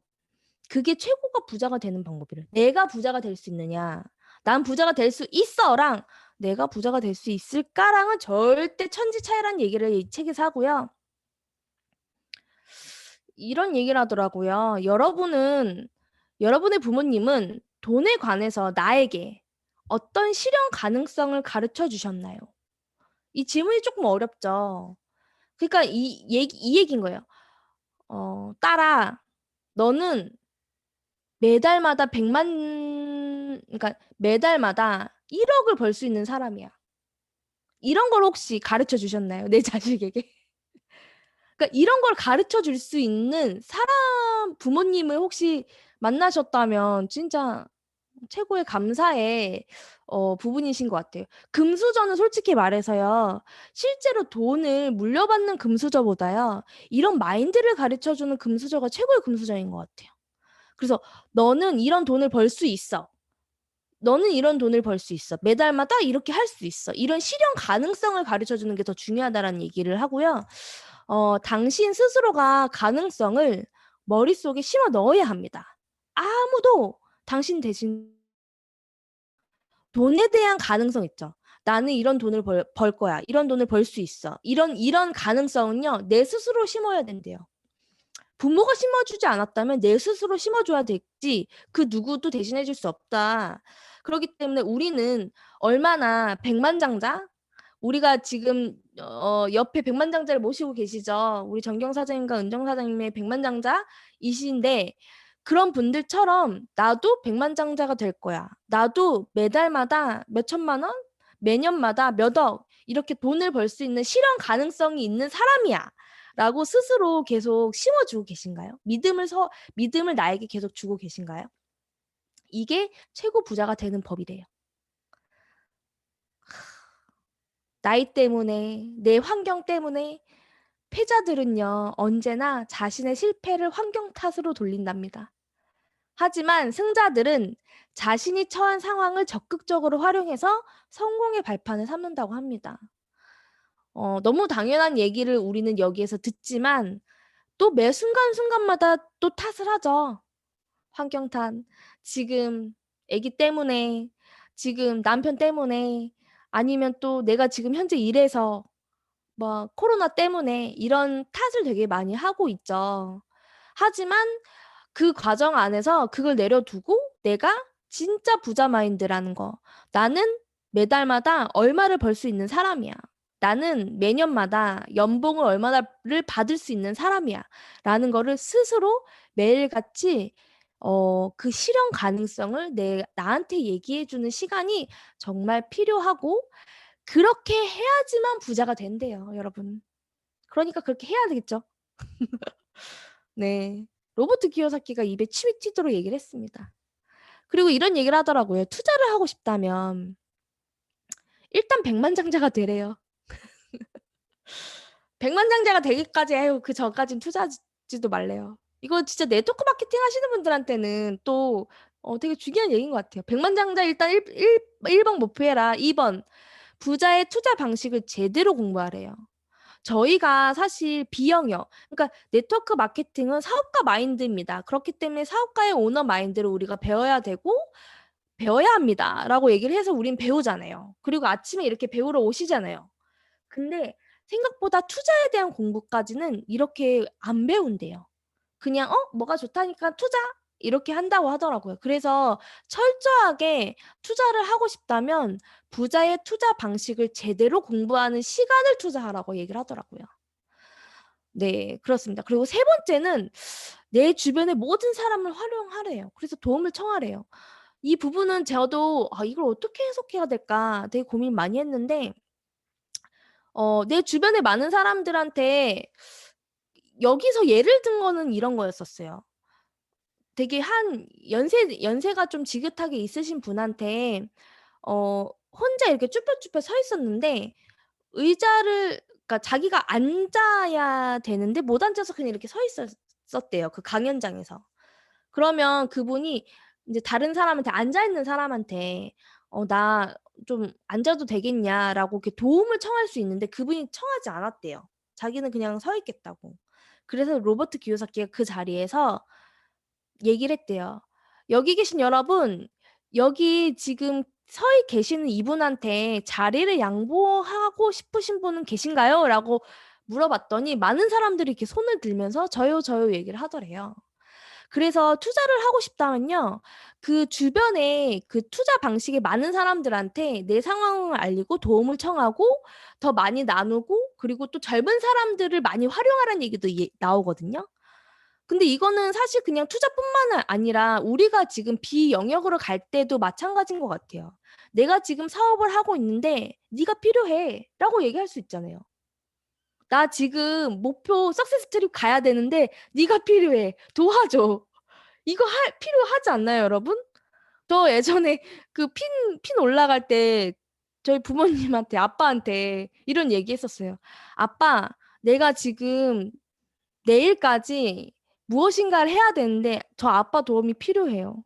그게 최고가 부자가 되는 방법이래. 내가 부자가 될 수 있느냐. 난 부자가 될 수 있어랑 내가 부자가 될 수 있을까랑은 절대 천지 차이란 얘기를 이 책에서 하고요. 이런 얘기를 하더라고요. 여러분의 부모님은 돈에 관해서 나에게 어떤 실현 가능성을 가르쳐 주셨나요? 이 질문이 조금 어렵죠. 그러니까 이 얘기인 거예요. 딸아, 너는 매달마다 100만, 그러니까 매달마다 1억을 벌 수 있는 사람이야. 이런 걸 혹시 가르쳐 주셨나요? 내 자식에게? 그러니까 이런 걸 가르쳐 줄 수 있는 사람, 부모님을 혹시 만나셨다면 진짜 최고의 감사의 부분이신 것 같아요. 금수저는 솔직히 말해서요, 실제로 돈을 물려받는 금수저보다요, 이런 마인드를 가르쳐 주는 금수저가 최고의 금수저인 것 같아요. 그래서 너는 이런 돈을 벌 수 있어. 너는 이런 돈을 벌 수 있어. 매달마다 이렇게 할 수 있어. 이런 실현 가능성을 가르쳐 주는 게 더 중요하다라는 얘기를 하고요. 당신 스스로가 가능성을 머릿속에 심어 넣어야 합니다. 아무도 당신 대신 돈에 대한 가능성 있죠. 나는 이런 돈을 벌 거야. 이런 돈을 벌 수 있어. 이런 가능성은요, 내 스스로 심어야 된대요. 부모가 심어주지 않았다면 내 스스로 심어줘야 됐지, 그 누구도 대신해줄 수 없다. 그렇기 때문에 우리는 얼마나 백만장자, 우리가 지금 옆에 백만장자를 모시고 계시죠. 우리 정경 사장님과 은정 사장님의 백만장자이신데, 그런 분들처럼 나도 백만장자가 될 거야. 나도 매달마다 몇 천만 원, 매년마다 몇 억, 이렇게 돈을 벌 수 있는 실현 가능성이 있는 사람이야. 라고 스스로 계속 심어주고 계신가요? 믿음을 나에게 계속 주고 계신가요? 이게 최고 부자가 되는 법이래요. 나이 때문에, 내 환경 때문에 패자들은요, 언제나 자신의 실패를 환경 탓으로 돌린답니다. 하지만 승자들은 자신이 처한 상황을 적극적으로 활용해서 성공의 발판을 삼는다고 합니다. 너무 당연한 얘기를 우리는 여기에서 듣지만 또 매 순간순간마다 또 탓을 하죠. 환경 탓. 지금 아기 때문에, 지금 남편 때문에, 아니면 또 내가 지금 현재 일해서 뭐 코로나 때문에, 이런 탓을 되게 많이 하고 있죠. 하지만 그 과정 안에서 그걸 내려두고 내가 진짜 부자 마인드라는 거. 나는 매달마다 얼마를 벌 수 있는 사람이야. 나는 매년마다 연봉을 얼마나를 받을 수 있는 사람이야. 라는 거를 스스로 매일같이 그 실현 가능성을 나한테 얘기해주는 시간이 정말 필요하고, 그렇게 해야지만 부자가 된대요, 여러분. 그러니까 그렇게 해야 되겠죠. 네. 로버트 키요사키가 입에 침이 튀도록 얘기를 했습니다. 그리고 이런 얘기를 하더라고요. 투자를 하고 싶다면 일단 백만장자가 되래요. 백만장자가 되기까지 해요. 그 전까진 투자하지도 말래요. 이거 진짜 네트워크 마케팅 하시는 분들한테는 또 되게 중요한 얘기인 것 같아요. 백만장자 일단 1번 목표해라. 2번, 부자의 투자 방식을 제대로 공부하래요. 저희가 사실 B형이요. 그러니까 네트워크 마케팅은 사업가 마인드입니다. 그렇기 때문에 사업가의 오너 마인드를 우리가 배워야 되고 배워야 합니다라고 얘기를 해서 우린 배우잖아요. 그리고 아침에 이렇게 배우러 오시잖아요. 근데 생각보다 투자에 대한 공부까지는 이렇게 안 배운대요. 그냥 뭐가 좋다니까 투자 이렇게 한다고 하더라고요. 그래서 철저하게 투자를 하고 싶다면 부자의 투자 방식을 제대로 공부하는 시간을 투자하라고 얘기를 하더라고요. 네, 그렇습니다. 그리고 세 번째는 내 주변의 모든 사람을 활용하래요. 그래서 도움을 청하래요. 이 부분은 저도 이걸 어떻게 해석해야 될까 되게 고민 많이 했는데, 내 주변에 많은 사람들한테, 여기서 예를 든 거는 이런 거였었어요. 되게 한 연세가 좀 지긋하게 있으신 분한테 혼자 이렇게 쭈뼛쭈뼛 서 있었는데, 그러니까 자기가 앉아야 되는데 못 앉아서 그냥 이렇게 서 있었대요. 그 강연장에서. 그러면 그분이 이제 다른 사람한테, 앉아 있는 사람한테 나 좀 앉아도 되겠냐라고 이렇게 도움을 청할 수 있는데, 그분이 청하지 않았대요. 자기는 그냥 서 있겠다고. 그래서 로버트 기요사키가 그 자리에서 얘기를 했대요. 여기 계신 여러분, 여기 지금 서 계시는 이분한테 자리를 양보하고 싶으신 분은 계신가요? 라고 물어봤더니 많은 사람들이 이렇게 손을 들면서 저요, 저요 얘기를 하더래요. 그래서 투자를 하고 싶다면요. 그 주변에 그 투자 방식이 많은 사람들한테 내 상황을 알리고 도움을 청하고 더 많이 나누고 그리고 또 젊은 사람들을 많이 활용하라는 얘기도 나오거든요. 근데 이거는 사실 그냥 투자뿐만 아니라 우리가 지금 비영역으로 갈 때도 마찬가지인 것 같아요. 내가 지금 사업을 하고 있는데 네가 필요해 라고 얘기할 수 있잖아요. 나 지금 목표 석세스 트립 가야 되는데 네가 필요해. 도와줘. 이거 필요하지 않나요, 여러분? 저 예전에 그 핀 올라갈 때 저희 부모님한테 아빠한테 이런 얘기 했었어요. 아빠, 내가 지금 내일까지 무엇인가를 해야 되는데 저 아빠 도움이 필요해요.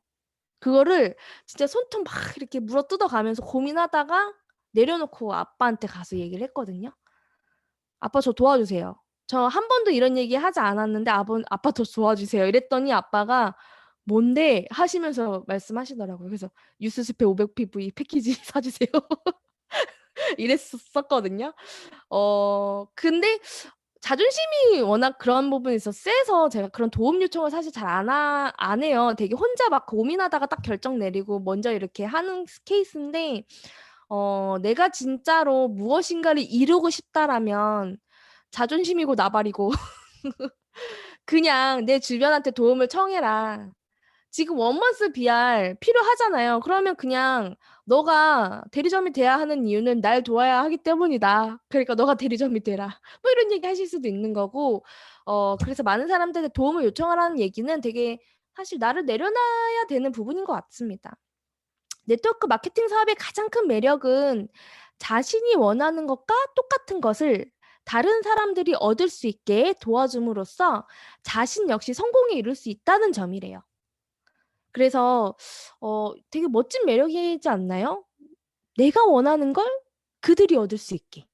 그거를 진짜 손톱 막 이렇게 물어 뜯어가면서 고민하다가 내려놓고 아빠한테 가서 얘기를 했거든요. 아빠 저 도와주세요. 저 한 번도 이런 얘기 하지 않았는데 아빠 저 도와주세요. 이랬더니 아빠가 뭔데 하시면서 말씀하시더라고요. 그래서 유스스페 500PV 패키지 사주세요. 이랬었거든요. 근데 자존심이 워낙 그런 부분이 있어 세서 제가 그런 도움 요청을 사실 잘 안 해요. 되게 혼자 막 고민하다가 딱 결정 내리고 먼저 이렇게 하는 케이스인데, 내가 진짜로 무엇인가를 이루고 싶다라면 자존심이고 나발이고 그냥 내 주변한테 도움을 청해라. 지금 원먼스 BR 필요하잖아요. 그러면 그냥 너가 대리점이 돼야 하는 이유는 날 도와야 하기 때문이다. 그러니까 너가 대리점이 되라. 뭐 이런 얘기 하실 수도 있는 거고, 그래서 많은 사람들한테 도움을 요청하라는 얘기는 되게 사실 나를 내려놔야 되는 부분인 것 같습니다. 네트워크 마케팅 사업의 가장 큰 매력은 자신이 원하는 것과 똑같은 것을 다른 사람들이 얻을 수 있게 도와줌으로써 자신 역시 성공에 이룰 수 있다는 점이래요. 그래서 되게 멋진 매력이지 않나요? 내가 원하는 걸 그들이 얻을 수 있게.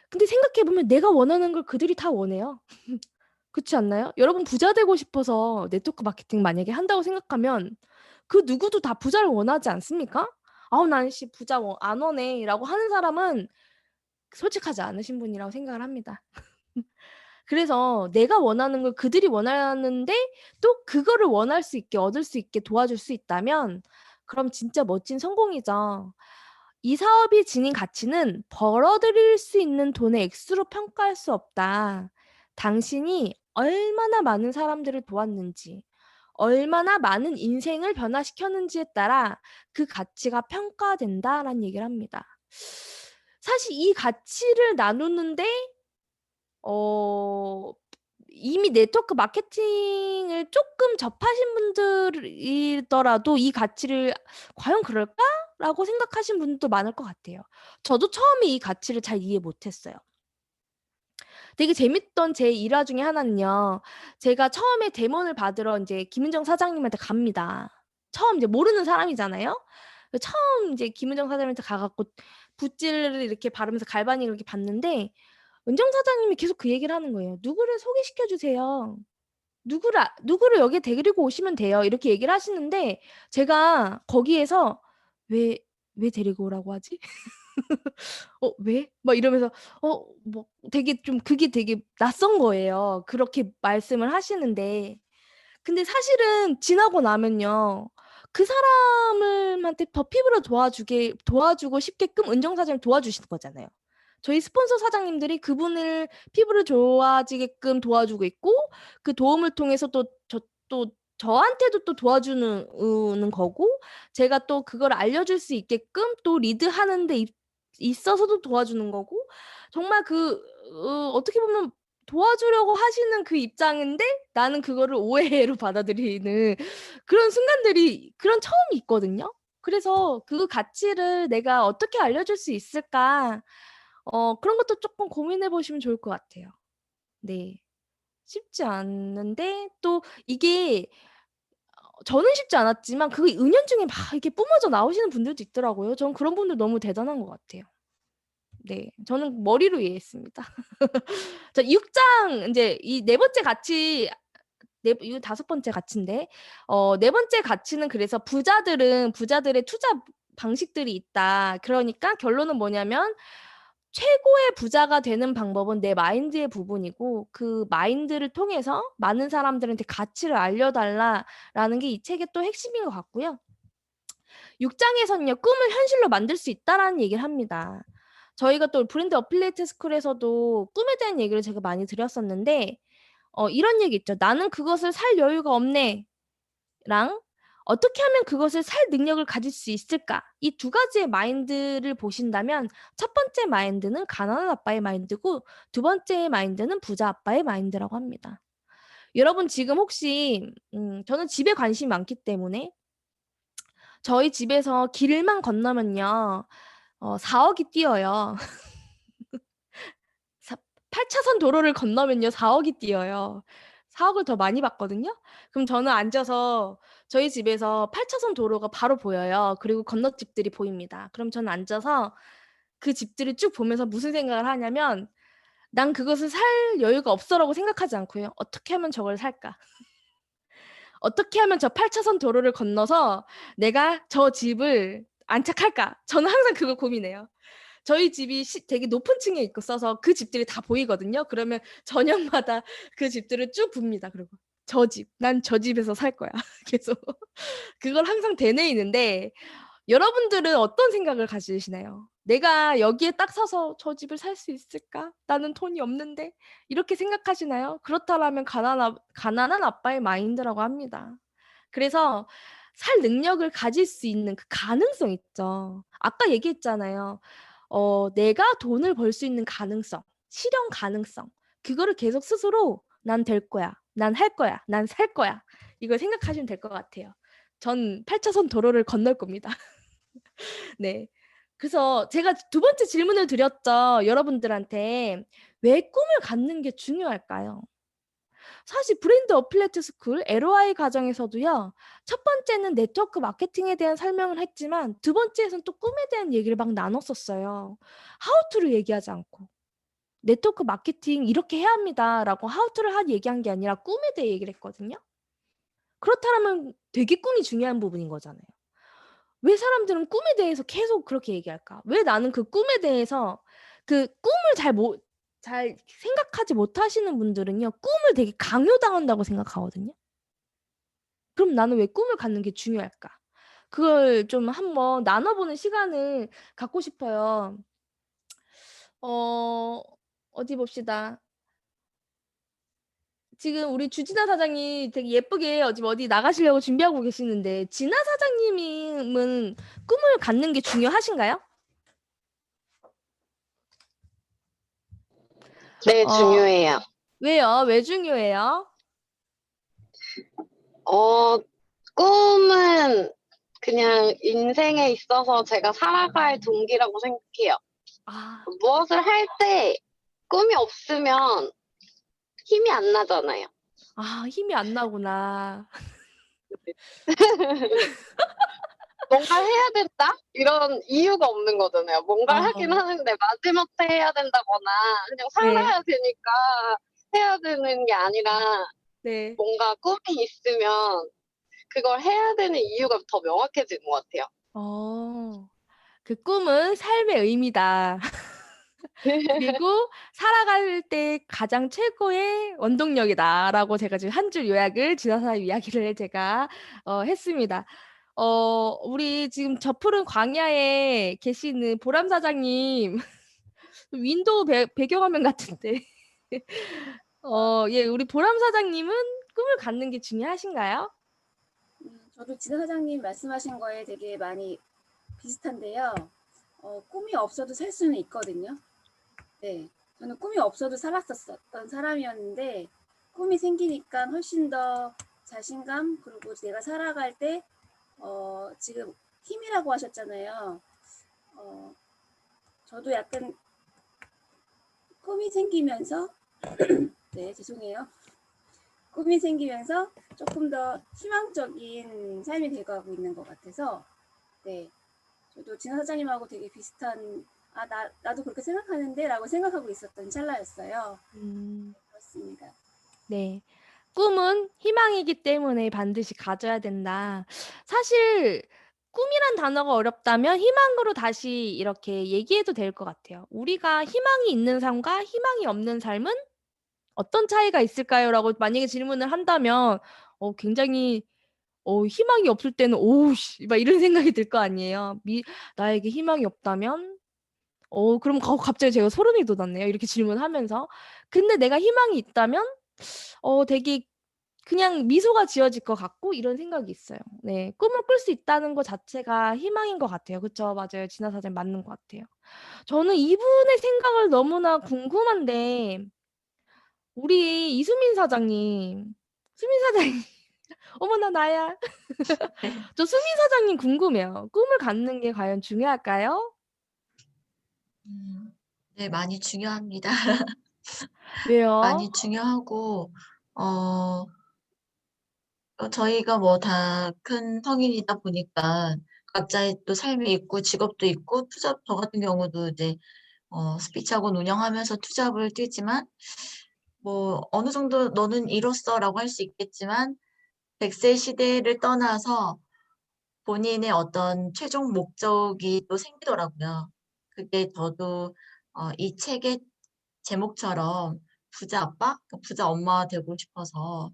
근데 생각해보면 내가 원하는 걸 그들이 다 원해요. 그렇지 않나요? 여러분 부자 되고 싶어서 네트워크 마케팅 만약에 한다고 생각하면 그 누구도 다 부자를 원하지 않습니까? 아우 난 부자 안 원해 라고 하는 사람은 솔직하지 않으신 분이라고 생각을 합니다. 그래서 내가 원하는 걸 그들이 원하는데 또 그거를 원할 수 있게 얻을 수 있게 도와줄 수 있다면 그럼 진짜 멋진 성공이죠. 이 사업이 지닌 가치는 벌어들일 수 있는 돈의 액수로 평가할 수 없다. 당신이 얼마나 많은 사람들을 도왔는지, 얼마나 많은 인생을 변화시켰는지에 따라 그 가치가 평가된다라는 얘기를 합니다. 사실 이 가치를 나누는데 이미 네트워크 마케팅을 조금 접하신 분들이더라도 이 가치를 과연 그럴까라고 생각하신 분도 많을 것 같아요. 저도 처음에 이 가치를 잘 이해 못했어요. 되게 재밌던 제 일화 중에 하나는요. 제가 처음에 대면을 받으러 이제 김은정 사장님한테 갑니다. 처음 이제 모르는 사람이잖아요. 처음 이제 김은정 사장님한테 가갖고 붓질을 이렇게 바르면서 갈바닉을 이렇게 봤는데 은정 사장님이 계속 그 얘기를 하는 거예요. 누구를 소개시켜 주세요. 누구를 여기에 데리고 오시면 돼요. 이렇게 얘기를 하시는데 제가 거기에서 왜 데리고 오라고 하지? 왜? 막 이러면서 뭐 되게 좀 그게 되게 낯선 거예요. 그렇게 말씀을 하시는데. 근데 사실은 지나고 나면요. 그 사람한테 더 피부로 도와주고 싶게끔 은정 사장님 도와주시는 거잖아요. 저희 스폰서 사장님들이 그분을 피부를 좋아지게끔 도와주고 있고 그 도움을 통해서 또 저한테도 또 도와주는 거고 제가 또 그걸 알려줄 수 있게끔 또 리드하는 데 있어서도 도와주는 거고 정말 어떻게 보면 도와주려고 하시는 그 입장인데 나는 그거를 오해로 받아들이는 그런 처음이 있거든요. 그래서 그 가치를 내가 어떻게 알려줄 수 있을까? 그런 것도 조금 고민해 보시면 좋을 것 같아요. 네. 쉽지 않은데 또 이게 저는 쉽지 않았지만 그게 은연중에 막 이렇게 뿜어져 나오시는 분들도 있더라고요. 저는 그런 분들 너무 대단한 것 같아요. 네. 저는 머리로 이해했습니다. 자, 6장 이제 이 네 번째 가치 이거 5번째 가치인데 네 번째 가치는 그래서 부자들의 투자 방식들이 있다. 그러니까 결론은 뭐냐면 최고의 부자가 되는 방법은 내 마인드의 부분이고 그 마인드를 통해서 많은 사람들한테 가치를 알려달라라는 게 이 책의 또 핵심인 것 같고요. 6장에서는요, 꿈을 현실로 만들 수 있다라는 얘기를 합니다. 저희가 또 브랜드 어필리에이트 스쿨에서도 꿈에 대한 얘기를 제가 많이 드렸었는데 이런 얘기 있죠. 나는 그것을 살 여유가 없네. 랑 어떻게 하면 그것을 살 능력을 가질 수 있을까? 이 두 가지의 마인드를 보신다면 첫 번째 마인드는 가난한 아빠의 마인드고 두 번째 마인드는 부자 아빠의 마인드라고 합니다. 여러분 지금 혹시 저는 집에 관심이 많기 때문에 저희 집에서 길만 건너면요 4억이 뛰어요. 8차선 도로를 건너면요 4억이 뛰어요. 4억을 더 많이 받거든요. 그럼 저는 앉아서 저희 집에서 8차선 도로가 바로 보여요. 그리고 건너집들이 보입니다. 그럼 저는 앉아서 그 집들을 쭉 보면서 무슨 생각을 하냐면 난 그것을 살 여유가 없어라고 생각하지 않고요. 어떻게 하면 저걸 살까? 어떻게 하면 저 8차선 도로를 건너서 내가 저 집을 안착할까? 저는 항상 그걸 고민해요. 저희 집이 되게 높은 층에 있어서 그 집들이 다 보이거든요. 그러면 저녁마다 그 집들을 쭉 봅니다. 그리고 저 집, 난 저 집에서 살 거야. 계속 그걸 항상 되뇌이는데 여러분들은 어떤 생각을 가지시나요? 내가 여기에 딱 서서 저 집을 살 수 있을까? 나는 돈이 없는데 이렇게 생각하시나요? 그렇다면 가난한 아빠의 마인드라고 합니다. 그래서 살 능력을 가질 수 있는 그 가능성 있죠. 아까 얘기했잖아요. 내가 돈을 벌 수 있는 가능성, 실현 가능성, 그거를 계속 스스로 난 될 거야, 난 할 거야, 난 살 거야. 이걸 생각하시면 될 것 같아요. 전 8차선 도로를 건널 겁니다. 네. 그래서 제가 두 번째 질문을 드렸죠. 여러분들한테 왜 꿈을 갖는 게 중요할까요? 사실 브랜드 어필리에이트 스쿨 LOI 과정에서도요. 첫 번째는 네트워크 마케팅에 대한 설명을 했지만 두 번째에서는 또 꿈에 대한 얘기를 막 나눴었어요. 하우투를 얘기하지 않고. 네트워크 마케팅 이렇게 해야 합니다라고 하우투를 얘기한 게 아니라 꿈에 대해 얘기를 했거든요. 그렇다면 되게 꿈이 중요한 부분인 거잖아요. 왜 사람들은 꿈에 대해서 계속 그렇게 얘기할까? 왜 나는 그 꿈에 대해서 그 꿈을 잘 생각하지 못하시는 분들은요, 꿈을 되게 강요당한다고 생각하거든요. 그럼 나는 왜 꿈을 갖는 게 중요할까? 그걸 좀 한번 나눠보는 시간을 갖고 싶어요. 어디 봅시다. 지금 우리 주진아 사장님 되게 예쁘게 지금 어디 나가시려고 준비하고 계시는데, 진아 사장님은 꿈을 갖는 게 중요하신가요? 네, 어, 중요해요. 왜요? 왜 중요해요? 꿈은 그냥 인생에 있어서 제가 살아갈 동기라고 생각해요. 아, 무엇을 할 때 꿈이 없으면 힘이 안 나잖아요. 힘이 안 나구나. 뭔가 해야 된다? 이런 이유가 없는 거잖아요. 뭔가를 하긴 하는데 마지못해 해야 된다거나 그냥 네, 살아야 되니까 해야 되는 게 아니라 네. 뭔가 꿈이 있으면 그걸 해야 되는 이유가 더 명확해지는 것 같아요. 그 꿈은 삶의 의미다. 그리고 살아갈 때 가장 최고의 원동력이다라고 제가 지금 한 줄 요약을 지나사 이야기를 제가 했습니다. 우리 지금 저 푸른 광야에 계시는 보람 사장님 윈도우 배경화면 같은데. 예, 우리 보람 사장님은 꿈을 갖는 게 중요하신가요? 저도 진아 사장님 말씀하신 거에 되게 많이 비슷한데요. 꿈이 없어도 살 수는 있거든요. 네, 저는 꿈이 없어도 살았었던 사람이었는데 꿈이 생기니까 훨씬 더 자신감 그리고 내가 살아갈 때 지금 힘이라고 하셨잖아요. 저도 약간 꿈이 생기면서 네, 죄송해요. 꿈이 생기면서 조금 더 희망적인 삶이 돼가고 있는 것 같아서 네, 저도 진아 사장님하고 되게 비슷한 나도 그렇게 생각하는데 라고 생각하고 있었던 찰나였어요. 그렇습니다. 네. 꿈은 희망이기 때문에 반드시 가져야 된다. 사실 꿈이란 단어가 어렵다면 희망으로 다시 이렇게 얘기해도 될 것 같아요. 우리가 희망이 있는 삶과 희망이 없는 삶은 어떤 차이가 있을까요?라고 만약에 질문을 한다면 굉장히 희망이 없을 때는 '오우 씨.' 막 이런 생각이 들 거 아니에요. 나에게 희망이 없다면 그럼 갑자기 제가 소름이 돋았네요, 이렇게 질문하면서. 근데 내가 희망이 있다면 되게 그냥 미소가 지어질 것 같고 이런 생각이 있어요. 네. 꿈을 꿀 수 있다는 것 자체가 희망인 것 같아요. 그쵸. 맞아요. 진아 사장님 맞는 것 같아요. 저는 이분의 생각을 너무나 궁금한데 우리 이수민 사장님. 수민 사장님. 어머나 나야. 저 수민 사장님 궁금해요. 꿈을 갖는 게 과연 중요할까요? 네, 많이 중요합니다. 왜요? 많이 중요하고, 어, 저희가 뭐 다 큰 성인이다 보니까 각자의 또 삶이 있고 직업도 있고 저 같은 경우도 이제 스피치학원 운영하면서 투잡을 뛰지만 뭐 어느 정도 너는 이뤘어라고 할 수 있겠지만 100세 시대를 떠나서 본인의 어떤 최종 목적이 또 생기더라고요. 그게 저도 이 책의 제목처럼 부자 아빠, 부자 엄마가 되고 싶어서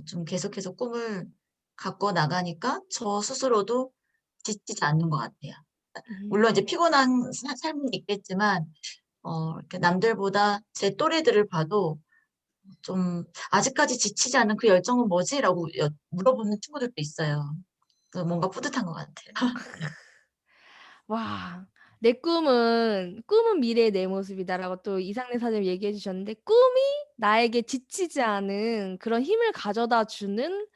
좀 계속해서 꿈을 갖고 나가니까 저 스스로도 지치지 않는 것 같아요. 물론 이제 피곤한 삶은 있겠지만 이렇게 남들보다 제 또래들을 봐도 좀 아직까지 지치지 않은 그 열정은 뭐지라고 물어보는 친구들도 있어요. 뭔가 뿌듯한 것 같아요. 와. 내 꿈은 미래의 내 모습이다라고 또 이상래 사장님 얘기해 주셨는데 꿈이 나에게 지치지 않은 그런 힘을 가져다 주는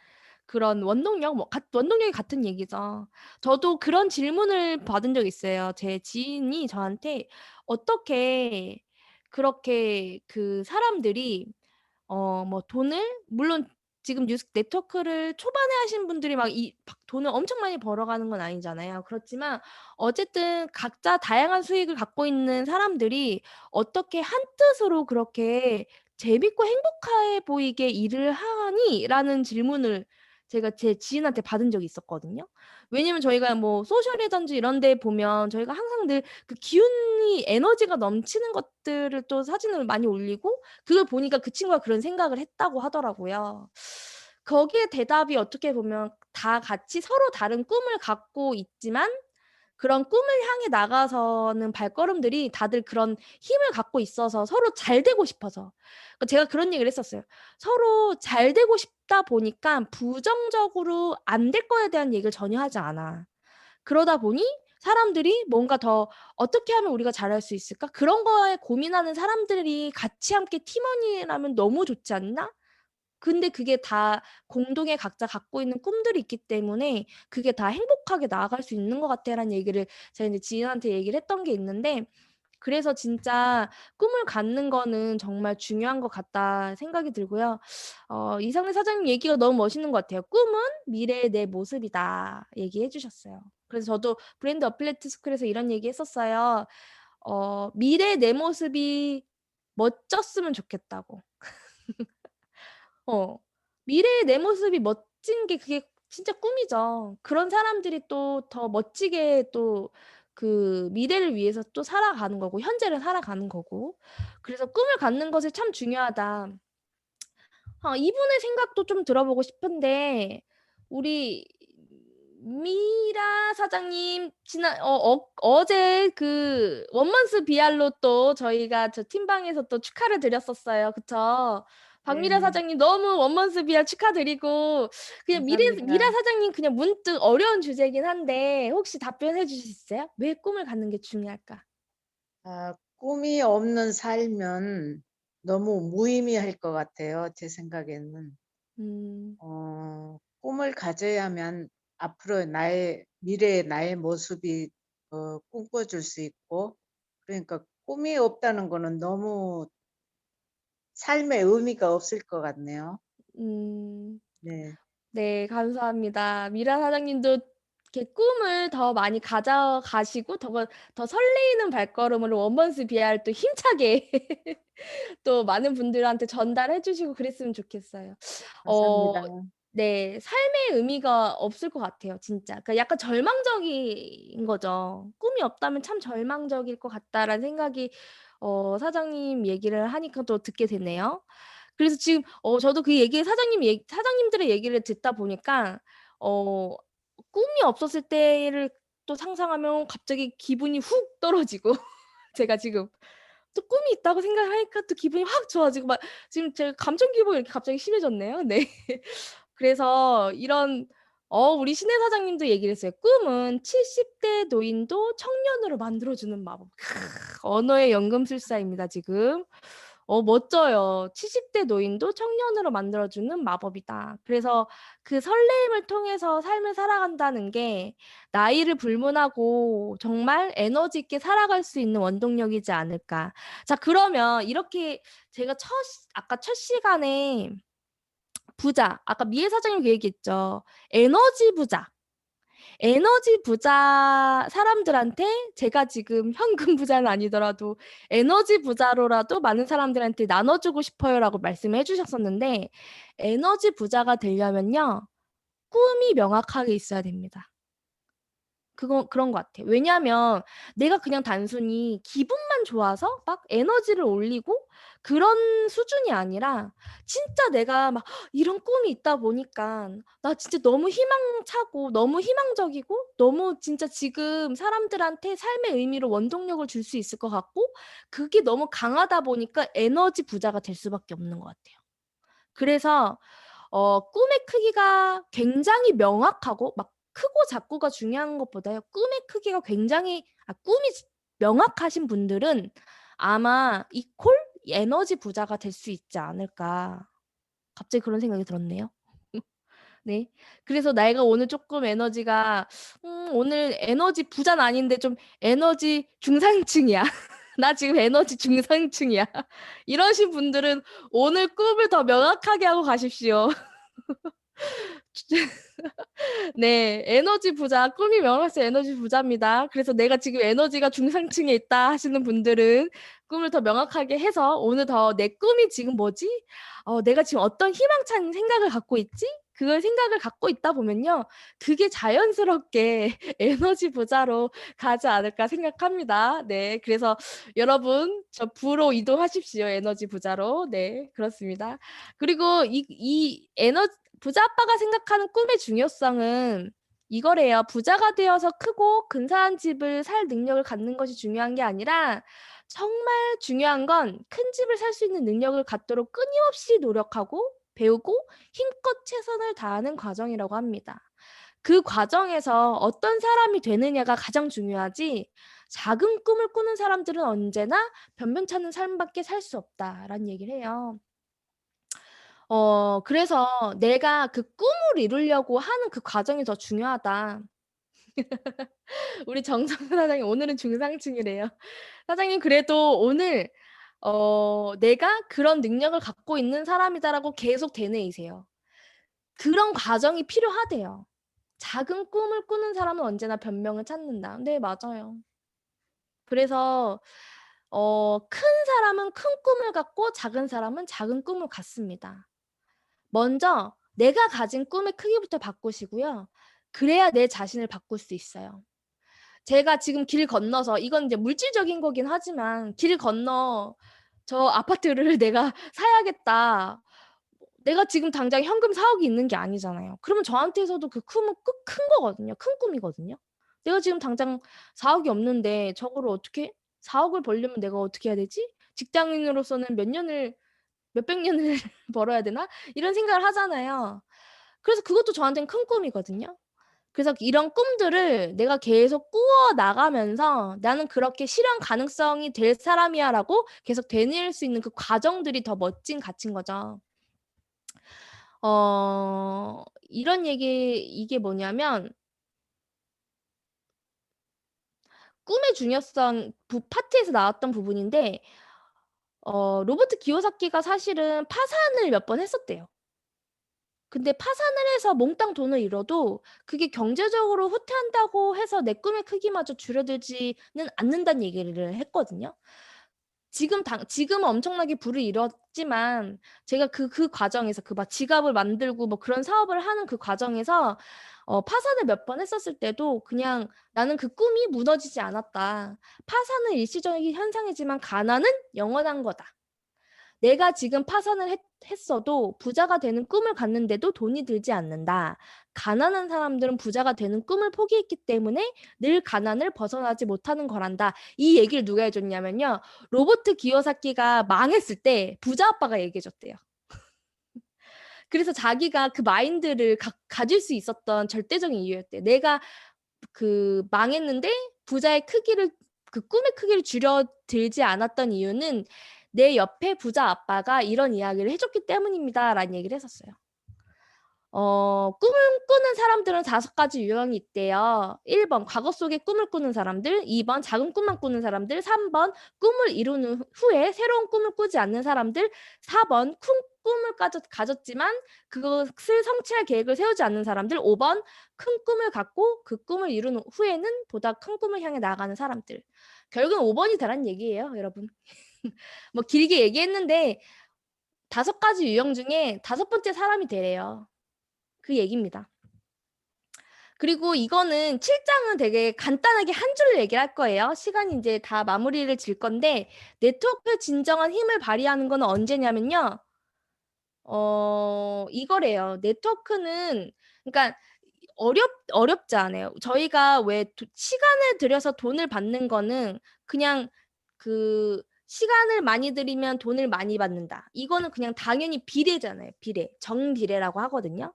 그런 원동력, 원동력이 같은 얘기죠. 저도 그런 질문을 받은 적이 있어요. 제 지인이 저한테 어떻게 그렇게 그 사람들이 뭐 돈을 물론 지금 뉴스 네트워크를 초반에 하신 분들이 막 돈을 엄청 많이 벌어가는 건 아니잖아요. 그렇지만 어쨌든 각자 다양한 수익을 갖고 있는 사람들이 어떻게 한 뜻으로 그렇게 재밌고 행복해 보이게 일을 하니?라는 질문을 제가 제 지인한테 받은 적이 있었거든요. 왜냐면 저희가 뭐 소셜이든지 이런 데 보면 저희가 항상 늘 그 기운이 에너지가 넘치는 것들을 또 사진을 많이 올리고 그걸 보니까 그 친구가 그런 생각을 했다고 하더라고요. 거기에 대답이 어떻게 보면 다 같이 서로 다른 꿈을 갖고 있지만 그런 꿈을 향해 나가서는 발걸음들이 다들 그런 힘을 갖고 있어서 서로 잘 되고 싶어서. 그러니까 제가 그런 얘기를 했었어요. 서로 잘 되고 싶다 보니까 부정적으로 안 될 거에 대한 얘기를 전혀 하지 않아. 그러다 보니 사람들이 뭔가 더 '어떻게 하면 우리가 잘할 수 있을까?' 그런 거에 고민하는 사람들이 같이 함께 팀원이라면 너무 좋지 않나? 근데 그게 다 공동의 각자 갖고 있는 꿈들이 있기 때문에 그게 다 행복하게 나아갈 수 있는 것 같아라는 얘기를 제가 이제 지인한테 얘기를 했던 게 있는데 그래서 진짜 '꿈을 갖는 거는 정말 중요한 것 같다.' 생각이 들고요. 이상래 사장님 얘기가 너무 멋있는 것 같아요. "꿈은 미래의 내 모습이다." 얘기해 주셨어요. 그래서 저도 브랜드 어필리트 스쿨에서 이런 얘기 했었어요. 미래의 내 모습이 멋졌으면 좋겠다고. 어. 미래의 내 모습이 멋진 게 그게 진짜 꿈이죠. 그런 사람들이 또 더 멋지게 또 그 미래를 위해서 또 살아가는 거고 현재를 살아가는 거고. 그래서 '꿈을 갖는 것이 참 중요하다.' 이분의 생각도 좀 들어보고 싶은데 우리 미라 사장님 어제 그 원먼스 비알로 또 저희가 저 팀방에서 또 축하를 드렸었어요. 그쵸? 박미라 네, 사장님 너무 원먼스 비알 축하드리고 그냥 미라 감사합니다. 사장님 그냥 문득 어려운 주제긴 한데 혹시 답변해 주실 수 있어요? 왜 꿈을 갖는 게 중요할까? 꿈이 없는 삶은 너무 무의미할 것 같아요. 제 생각에는. 음. 꿈을 가져야만 앞으로 미래의 나의 모습이 꿈꿔줄 수 있고, 그러니까 꿈이 없다는 거는 너무 삶의 의미가 없을 것 같네요. 음. 네. 네, 감사합니다. 미라 사장님도 이렇게 꿈을 더 많이 가져가시고 더 설레이는 발걸음으로 원번스 비알 또 힘차게 또 많은 분들한테 전달해 주시고 그랬으면 좋겠어요. 어, 감사합니다. 네, 삶의 의미가 없을 것 같아요, 진짜. 그러니까 약간 절망적인 거죠. 꿈이 없다면 참 절망적일 것 같다라는 생각이 사장님 얘기를 하니까 또 듣게 되네요. 그래서 지금 저도 그 얘기 사장님들의 얘기를 듣다 보니까 어 꿈이 없었을 때를 또 상상하면 갑자기 기분이 훅 떨어지고 제가 지금 또 꿈이 있다고 생각하니까 또 기분이 확 좋아지고 막 지금 제가 감정 기복이 이렇게 갑자기 심해졌네요. 네. 그래서 이런 우리 신혜 사장님도 얘기를 했어요. "꿈은 70대 노인도 청년으로 만들어 주는 마법." 언어의 연금술사입니다, 지금. 멋져요. "70대 노인도 청년으로 만들어 주는 마법이다." 그래서 그 설레임을 통해서 삶을 살아간다는 게 나이를 불문하고 정말 에너지 있게 살아갈 수 있는 원동력이지 않을까. 자, 그러면 이렇게 제가 아까 첫 시간에 부자, 아까 미애 사장님 그 얘기했죠. 에너지 부자. 에너지 부자 사람들한테 제가 지금 현금 부자는 아니더라도 에너지 부자로라도 많은 사람들한테 나눠주고 싶어요라고 말씀해 주셨었는데 에너지 부자가 되려면요. 꿈이 명확하게 있어야 됩니다. 그런 것 같아요. 왜냐하면 내가 그냥 단순히 기분만 좋아서 막 에너지를 올리고 그런 수준이 아니라 진짜 내가 막 이런 꿈이 있다 보니까 나 진짜 너무 희망차고 너무 희망적이고 너무 진짜 지금 사람들한테 삶의 의미로 원동력을 줄 수 있을 것 같고 그게 너무 강하다 보니까 에너지 부자가 될 수밖에 없는 것 같아요. 그래서 꿈의 크기가 굉장히 명확하고 막 크고 작고가 중요한 것보다요. 꿈의 크기가 꿈이 명확하신 분들은 아마 이퀄 에너지 부자가 될 수 있지 않을까. 갑자기 그런 생각이 들었네요. 네. 그래서 내가 오늘 조금 에너지가 오늘 에너지 부자는 아닌데 좀 에너지 중상층이야. 나 지금 에너지 중상층이야. 이러신 분들은 오늘 꿈을 더 명확하게 하고 가십시오. 네, 에너지 부자, 꿈이 명확해서 에너지 부자입니다. 그래서 내가 지금 에너지가 중상층에 있다 하시는 분들은 꿈을 더 명확하게 해서 오늘 더 내 꿈이 지금 뭐지? 내가 지금 어떤 희망찬 생각을 갖고 있지? 그걸 생각을 갖고 있다 보면요. 그게 자연스럽게 에너지 부자로 가지 않을까 생각합니다. 네, 그래서 여러분, 저 부로 이동하십시오. 에너지 부자로. 네, 그렇습니다. 그리고 이 부자 아빠가 생각하는 꿈의 중요성은 이거래요. 부자가 되어서 크고 근사한 집을 살 능력을 갖는 것이 중요한 게 아니라 정말 중요한 건 큰 집을 살 수 있는 능력을 갖도록 끊임없이 노력하고 배우고 힘껏 최선을 다하는 과정이라고 합니다. 그 과정에서 어떤 사람이 되느냐가 가장 중요하지 작은 꿈을 꾸는 사람들은 언제나 변변찮은 삶밖에 살 수 없다라는 얘기를 해요. 그래서 내가 그 꿈을 이루려고 하는 그 과정이 더 중요하다. 우리 정성 사장님 오늘은 중상층이래요. 사장님 그래도 오늘 내가 그런 능력을 갖고 있는 사람이다라고 계속 되뇌이세요. 그런 과정이 필요하대요. 작은 꿈을 꾸는 사람은 언제나 변명을 찾는다. 네, 맞아요. 그래서 큰 사람은 큰 꿈을 갖고 작은 사람은 작은 꿈을 갖습니다. 먼저 내가 가진 꿈의 크기부터 바꾸시고요. 그래야 내 자신을 바꿀 수 있어요. 제가 지금 길 건너서 이건 이제 물질적인 거긴 하지만 길 건너 저 아파트를 내가 사야겠다. 내가 지금 당장 현금 4억이 있는 게 아니잖아요. 그러면 저한테서도 그 꿈은 큰 거거든요. 큰 꿈이거든요. 내가 지금 당장 4억이 없는데 저거를 어떻게 4억을 벌려면 내가 어떻게 해야 되지? 직장인으로서는 몇백 년을 벌어야 되나? 이런 생각을 하잖아요. 그래서 그것도 저한테는 큰 꿈이거든요. 그래서 이런 꿈들을 내가 계속 꾸어 나가면서 나는 그렇게 실현 가능성이 될 사람이야라고 계속 되뇌일 수 있는 그 과정들이 더 멋진 가치인 거죠. 이게 뭐냐면 꿈의 중요성 파트에서 나왔던 부분인데 로버트 기요사키가 사실은 파산을 몇 번 했었대요. 근데 파산을 해서 몽땅 돈을 잃어도 그게 경제적으로 후퇴한다고 해서 내 꿈의 크기마저 줄어들지는 않는다는 얘기를 했거든요. 지금은 엄청나게 부를 잃었지만 제가 그 과정에서 그 막 지갑을 만들고 뭐 그런 사업을 하는 그 과정에서 파산을 몇 번 했었을 때도 그냥 나는 그 꿈이 무너지지 않았다. 파산은 일시적인 현상이지만 가난은 영원한 거다. 내가 지금 파산을 했어도 부자가 되는 꿈을 갖는데도 돈이 들지 않는다. 가난한 사람들은 부자가 되는 꿈을 포기했기 때문에 늘 가난을 벗어나지 못하는 거란다. 이 얘기를 누가 해줬냐면요. 로버트 기요사키가 망했을 때 부자 아빠가 얘기해줬대요. 그래서 자기가 그 마인드를 가질 수 있었던 절대적인 이유였대요. 내가 그 망했는데 부자의 크기를 그 꿈의 크기를 줄여들지 않았던 이유는 내 옆에 부자 아빠가 이런 이야기를 해줬기 때문입니다. 라는 얘기를 했었어요. 꿈을 꾸는 사람들은 5가지 유형이 있대요. 1번 과거 속에 꿈을 꾸는 사람들, 2번 작은 꿈만 꾸는 사람들, 3번 꿈을 이루는 후에 새로운 꿈을 꾸지 않는 사람들, 4번 큰 꿈을 가졌지만 그것을 성취할 계획을 세우지 않는 사람들, 5번 큰 꿈을 갖고 그 꿈을 이룬 후에는 보다 큰 꿈을 향해 나아가는 사람들. 결국은 5번이 되란 얘기예요, 여러분. 뭐 길게 얘기했는데 5가지 유형 중에 5번째 사람이 되래요. 그 얘기입니다. 그리고 이거는 7장은 되게 간단하게 한 줄로 얘기를 할 거예요. 시간이 이제 다 마무리를 질 건데 네트워크의 진정한 힘을 발휘하는 건 언제냐면요. 이거래요. 네트워크는 그러니까 어렵지 않아요. 저희가 왜 시간을 들여서 돈을 받는 거는 그냥 그 시간을 많이 들이면 돈을 많이 받는다. 이거는 그냥 당연히 비례잖아요. 비례. 정비례라고 하거든요.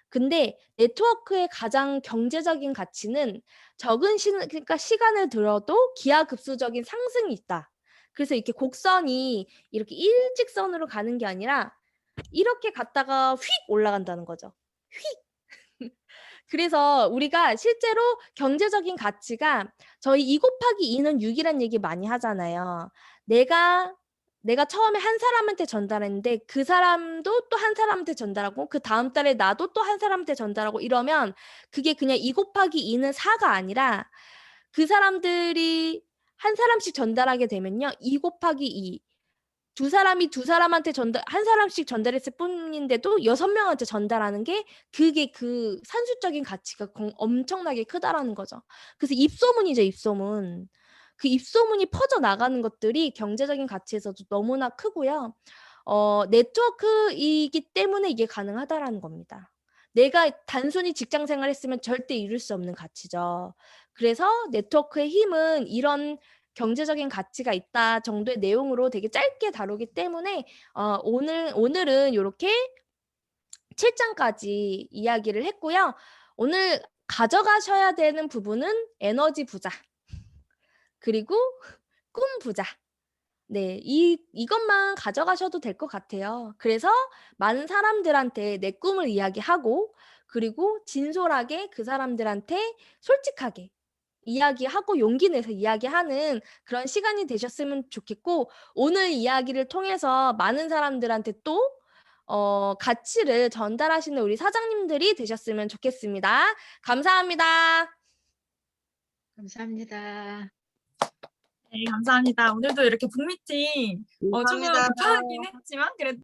근데 네트워크의 가장 경제적인 가치는 그러니까 시간을 들어도 기하급수적인 상승이 있다. 그래서 이렇게 곡선이 이렇게 일직선으로 가는 게 아니라 이렇게 갔다가 휙 올라간다는 거죠. 휙. 그래서 우리가 실제로 경제적인 가치가 저희 2 곱하기 2는 6이란 얘기 많이 하잖아요. 내가 처음에 한 사람한테 전달했는데 그 사람도 또 한 사람한테 전달하고 그 다음 달에 나도 또 한 사람한테 전달하고 이러면 그게 그냥 2 곱하기 2는 4가 아니라 그 사람들이 한 사람씩 전달하게 되면요. 2 곱하기 2. 두 사람한테 한 사람씩 전달했을 뿐인데도 6명한테 전달하는 게 그게 그 산술적인 가치가 엄청나게 크다라는 거죠. 그래서 입소문이죠, 입소문. 그 입소문이 퍼져나가는 것들이 경제적인 가치에서도 너무나 크고요. 네트워크이기 때문에 이게 가능하다라는 겁니다. 내가 단순히 직장 생활했으면 절대 이룰 수 없는 가치죠. 그래서 네트워크의 힘은 이런 경제적인 가치가 있다 정도의 내용으로 되게 짧게 다루기 때문에 오늘은 이렇게 7장까지 이야기를 했고요. 오늘 가져가셔야 되는 부분은 에너지 부자 그리고 꿈 부자. 네, 이것만 가져가셔도 될 것 같아요. 그래서 많은 사람들한테 내 꿈을 이야기하고 그리고 진솔하게 그 사람들한테 솔직하게 이야기하고 용기 내서 이야기하는 그런 시간이 되셨으면 좋겠고 오늘 이야기를 통해서 많은 사람들한테 또 가치를 전달하시는 우리 사장님들이 되셨으면 좋겠습니다. 감사합니다. 감사합니다. 네, 감사합니다. 오늘도 이렇게 북미팅 조금 감사합니다. 급하긴 했지만 그래도